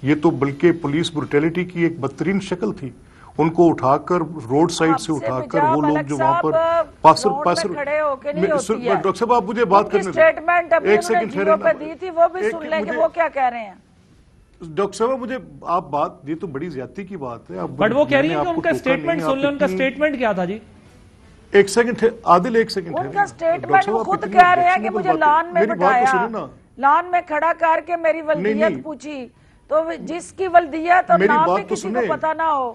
یہ تو بلکہ پولیس بروٹیلٹی کی ایک بدترین شکل تھی، ان کو اٹھا کر روڈ سائڈ سے اٹھا کر وہ لوگ جو وہاں پر پاسر ڈاکٹر صاحب آپ مجھے بات کرنے دیں، ایک سیکنڈ ڈاکٹر صاحب مجھے آپ بات، یہ تو بڑی زیادتی کی بات ہے، بٹ وہ کہہ رہی ہیں کہ ان کا سٹیٹمنٹ سن لیں، ان کا سٹیٹمنٹ کیا تھا جی؟ ایک سیکنڈ عادل، ایک سیکنڈ ان کا سٹیٹمنٹ خود کہہ رہے ہیں کہ مجھے لان میں بٹھایا، لان میں کھڑا کر کے میری ولدیت پوچھی، تو جس کی ولدیت اور نام بھی کسی کو پتا نہ ہو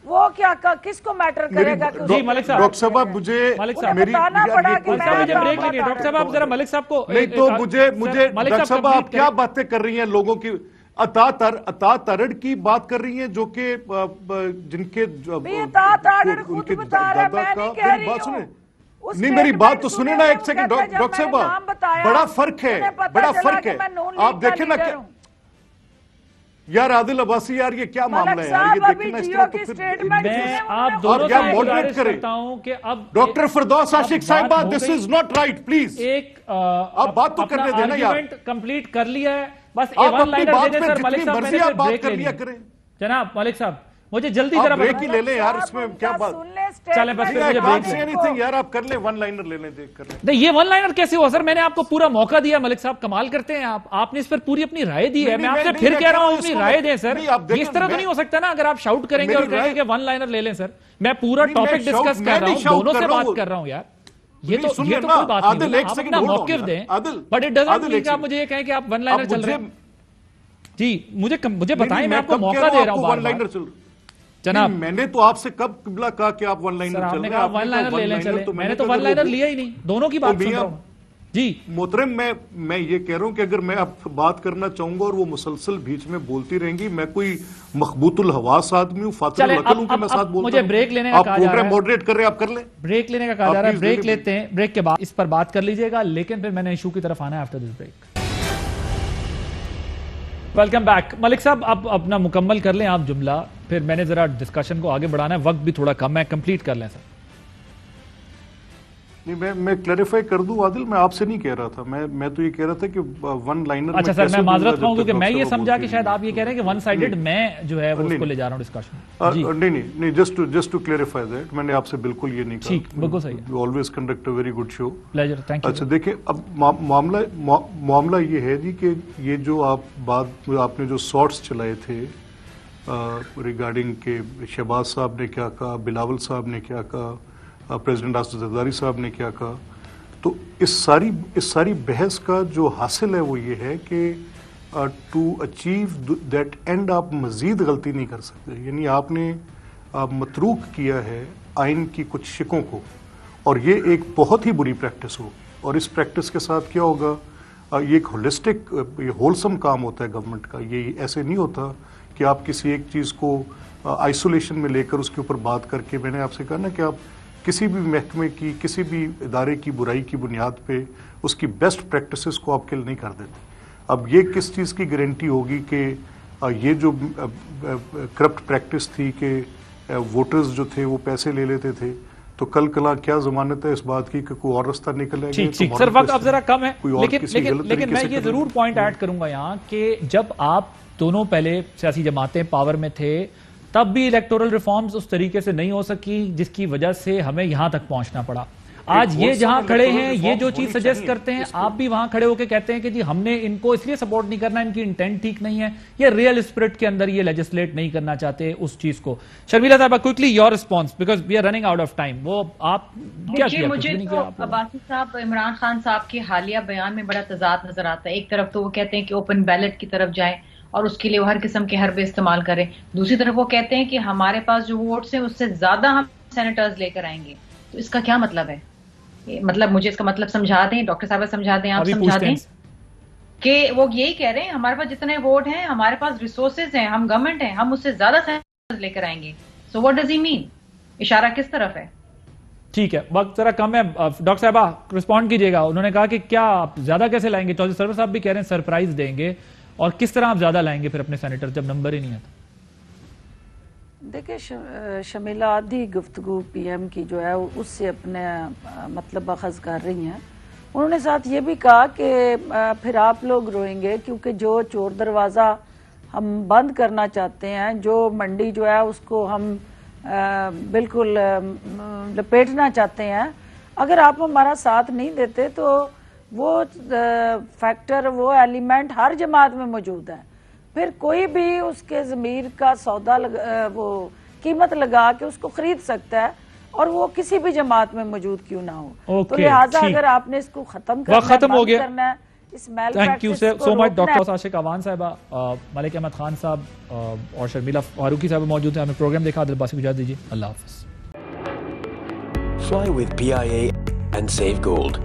وہ کیا کس کو میٹر کرے گا؟ جی ملک صاحب، ڈاکٹر صاحب مجھے بتانا پڑا کہ ڈاکٹر صاحب آپ ذرا ملک صاحب کو نہیں تو مجھے ڈاکٹر صاحب آپ کیا باتیں کر رہی ہیں لوگوں کی، عطا ترڑ کی بات کر رہی ہیں جو کہ جن کے دادا کا بات سنیں، نہیں میری بات تو سنیں نا ایک سیکنڈ ڈاکٹر صاحب، بڑا فرق ہے، بڑا فرق ہے، آپ دیکھیں نا کیا یار عادل عباسی یار یہ کیا معاملہ ہے یار، یہ دیکھیں نا اس طرح تو پھر میں آپ دونوں سے گزارش کرتا ہوں کہ اب ڈاکٹر فردوس عاشق صاحبہ دس از ناٹ رائٹ پلیز، ایک آپ بات تو کرنے دینا یار، کمپلیٹ کر لیا ہے بس آپ اپنی بات میں جتنی مرضی آپ بات کر لیا کریں جناب ملک صاحب مجھے جلدی ذرا بریک ہی لے لیں یار، اس میں کیا بات، چلیں بس مجھے بریک لیں یار آپ کر لیں ون لائنر لے لیں، دیکھ کر لیں نہیں یہ ون لائنر کیسے ہوا سر، میں نے آپ کو پورا موقع دیا، ملک صاحب کمال کرتے ہیں آپ نے اس پر پوری اپنی رائے دی ہے، میں آپ سے پھر کہہ رہا ہوں اپنی رائے دیں سر، یہ اس طرح تو نہیں ہو سکتا نا اگر آپ شاؤٹ کریں گے اور کہیں گے کہ ون لائنر لے لیں سر، میں پورا ٹاپک ڈسکس کر رہا ہوں، دونوں سے بات کر رہا ہوں یار، یہ تو کوئی بات نہیں ہے، آپ اپنا موقف دیں، بٹ اٹ ڈزنٹ مین کہ آپ مجھے یہ کہیں کہ آپ ون لائنر چل رہے ہیں، جی مجھے بتائیں، میں آپ کو موقع دے رہا ہوں بار بار جناب، میں نے تو آپ سے کب قبلہ کہا کہ آپ ون لائنر چل رہے ہیں، ون لائنر لے لیں چلیں، میں نے تو ون لائنر لیا ہی نہیں، دونوں کی بات سن رہا ہوں جی محترم، میں یہ کہہ رہا ہوں کہ اگر میں آپ بات کرنا چاہوں گا اور وہ مسلسل بیچ میں بولتی رہیں گی، میں کوئی مخبوط الحواس آدمی ہوں، فاتر العقل ہوں کہ میں ساتھ بولتا ہوں، مجھے بریک لینے کا کہا جا رہا ہے، آپ پروگرام ماڈریٹ کر رہے ہیں، آپ کر لیں، بریک لینے کا کہا جا رہا ہے، بریک لیتے ہیں، بریک کے بعد اس پر بات کر لیجئے گا، لیکن پھر میں نے ایشو کی طرف آنا ہے after this break. Welcome back Malik صاحب، اب اپنا مکمل کر لیں آپ جملہ، پھر میں نے ذرا ڈسکشن کو آگے بڑھانا ہے، وقت بھی تھوڑا کم ہے، کمپلیٹ کر لیں سر۔ نہیں میں کلیریفائی کر دوں عادل، میں آپ سے نہیں کہہ رہا تھا، میں تو یہ کہہ رہا تھا کہ ون لائنر اچھا سر میں معذرت خواہوں کیونکہ میں یہ سمجھا کہ شاید آپ یہ کہہ رہے ہیں کہ ون سائیڈڈ میں جو ہے وہ اس کو لے جا رہا ہوں ڈسکشن، نہیں جسٹ ٹو کلیریفائی دیٹ، میں نے آپ سے بالکل یہ نہیں کہا، ٹھیک بالکل صحیح ہے، you always conduct a very good show, pleasure, thank you. اچھا دیکھیں اب معاملہ یہ ہے جی کہ یہ جو آپ نے جو شارٹس چلائے تھے ریگارڈنگ کہ شہباز صاحب نے کیا کہا، بلاول صاحب نے کیا کہا، پریزیڈنٹ آصف زرداری صاحب نے کیا کہا، تو اس ساری بحث کا جو حاصل ہے وہ یہ ہے کہ ٹو اچیو دیٹ اینڈ آپ مزید غلطی نہیں کر سکتے، یعنی آپ نے متروک کیا ہے آئین کی کچھ شکوں کو، اور یہ ایک بہت ہی بری پریکٹس ہوگی، اور اس پریکٹس کے ساتھ کیا ہوگا، یہ ایک ہولسٹک یہ ہولسم کام ہوتا ہے گورنمنٹ کا، یہ ایسے نہیں ہوتا کہ آپ کسی ایک چیز کو آئسولیشن میں لے کر اس کے اوپر بات کر کے، میں نے آپ سے کہا نا کہ آپ کسی بھی محکمے کی کسی بھی ادارے کی برائی کی بنیاد پہ اس کی بیسٹ پریکٹسز کو آپ کل نہیں کر دیتے، اب یہ کس چیز کی گارنٹی ہوگی کہ یہ جو کرپٹ پریکٹس تھی کہ ووٹرز جو تھے وہ پیسے لے لیتے تھے، تو کل کلا کیا ضمانت ہے اس بات کی کہ کوئی اور رستہ نکل آئے گا؟ ٹھیک سر، وقت اب ذرا کم ہے، لیکن میں یہ ضرور پوائنٹ ایڈ کروں گا یہاں کہ جب آپ دونوں پہلے سیاسی جماعتیں پاور میں تھے تب بھی الیکٹورل ریفارمز اس طریقے سے نہیں ہو سکی جس کی وجہ سے ہمیں یہاں تک پہنچنا پڑا، آج یہ جہاں کھڑے ہیں یہ جو چیز سجیسٹ کرتے ہیں آپ بھی وہاں کھڑے ہو کے کہتے ہیں کہ جی ہم نے ان کو اس لیے سپورٹ نہیں کرنا، ان کی انٹینٹ ٹھیک نہیں ہے، یہ ریئل اسپرٹ کے اندر یہ لیجسلیٹ نہیں کرنا چاہتے اس چیز کو۔ شرمیلا صاحبہ quickly your response because we are running out of time, وہ آپ کیا کیا؟ مجھے تو عباسی صاحب عمران خان صاحب کے حالیہ بیان میں بڑا تضاد نظر آتا ہے، ایک طرف تو وہ کہتے ہیں کہ اوپن بیلٹ کی طرف جائیں اور اس کے لیے وہ ہر قسم کے حربے استعمال کریں، دوسری طرف وہ کہتے ہیں کہ ہمارے پاس جو ووٹس ہیں اس سے زیادہ ہم سینیٹرز لے کر آئیں گے، تو اس کا کیا مطلب ہے؟ مطلب مجھے اس کا مطلب سمجھا دیں، ڈاکٹر صاحبہ سمجھا دیں، آپ سمجھا دیں کہ وہ یہی کہہ رہے ہیں ہمارے پاس جتنے ووٹ ہیں، ہمارے پاس ریسورسز ہیں، ہم گورنمنٹ ہیں، ہم اس سے زیادہ سینیٹرز لے کر آئیں گے، سو واٹ ڈز ہی مین؟ اشارہ کس طرف ہے؟ ٹھیک ہے، وقت ذرا کم ہے، ڈاکٹر صاحبہ رسپونڈ کیجیے گا. انہوں نے کہا کہ کیا آپ زیادہ کیسے لائیں گے؟ چودھری سرور صاحب بھی کہہ رہے ہیں سرپرائز دیں گے، اور کس طرح آپ زیادہ لائیں گے پھر اپنے سینیٹر جب نمبر ہی نہیں آتا؟ دیکھیں شمیلہ آدھی گفتگو پی ایم کی جو ہے اس سے اپنے مطلب اخذ کر رہی ہیں. انہوں نے ساتھ یہ بھی کہا کہ پھر آپ لوگ روئیں گے کیونکہ جو چور دروازہ ہم بند کرنا چاہتے ہیں، جو منڈی جو ہے اس کو ہم بالکل لپیٹنا چاہتے ہیں، اگر آپ ہمارا ساتھ نہیں دیتے تو وہ فیکٹر، وہ ایلیمنٹ ہر جماعت میں موجود ہے. پھر کوئی بھی اس کے ضمیر کا سودا وہ قیمت لگا کے اس کو خرید سکتا ہے، اور وہ کسی بھی جماعت میں موجود کیوں نہ ہو. تو لہٰذا اگر آپ نے اس کو ختم کرنا ہے اس میل پریکٹس کو سو مچ. ڈاکٹر عاشق اعوان صاحبہ، ملک احمد خان صاحب اور شرمیلا فاروقی صاحب موجود ہیں. ہمیں پروگرام دیکھا، عادل عباسی کو اجازت دیجیے. اللہ حافظ. Fly with PIA and save gold.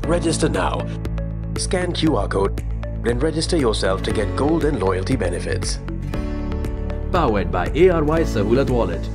Register now. Scan QR code and register yourself to get gold and loyalty benefits. Powered by ARY Sahulat Wallet.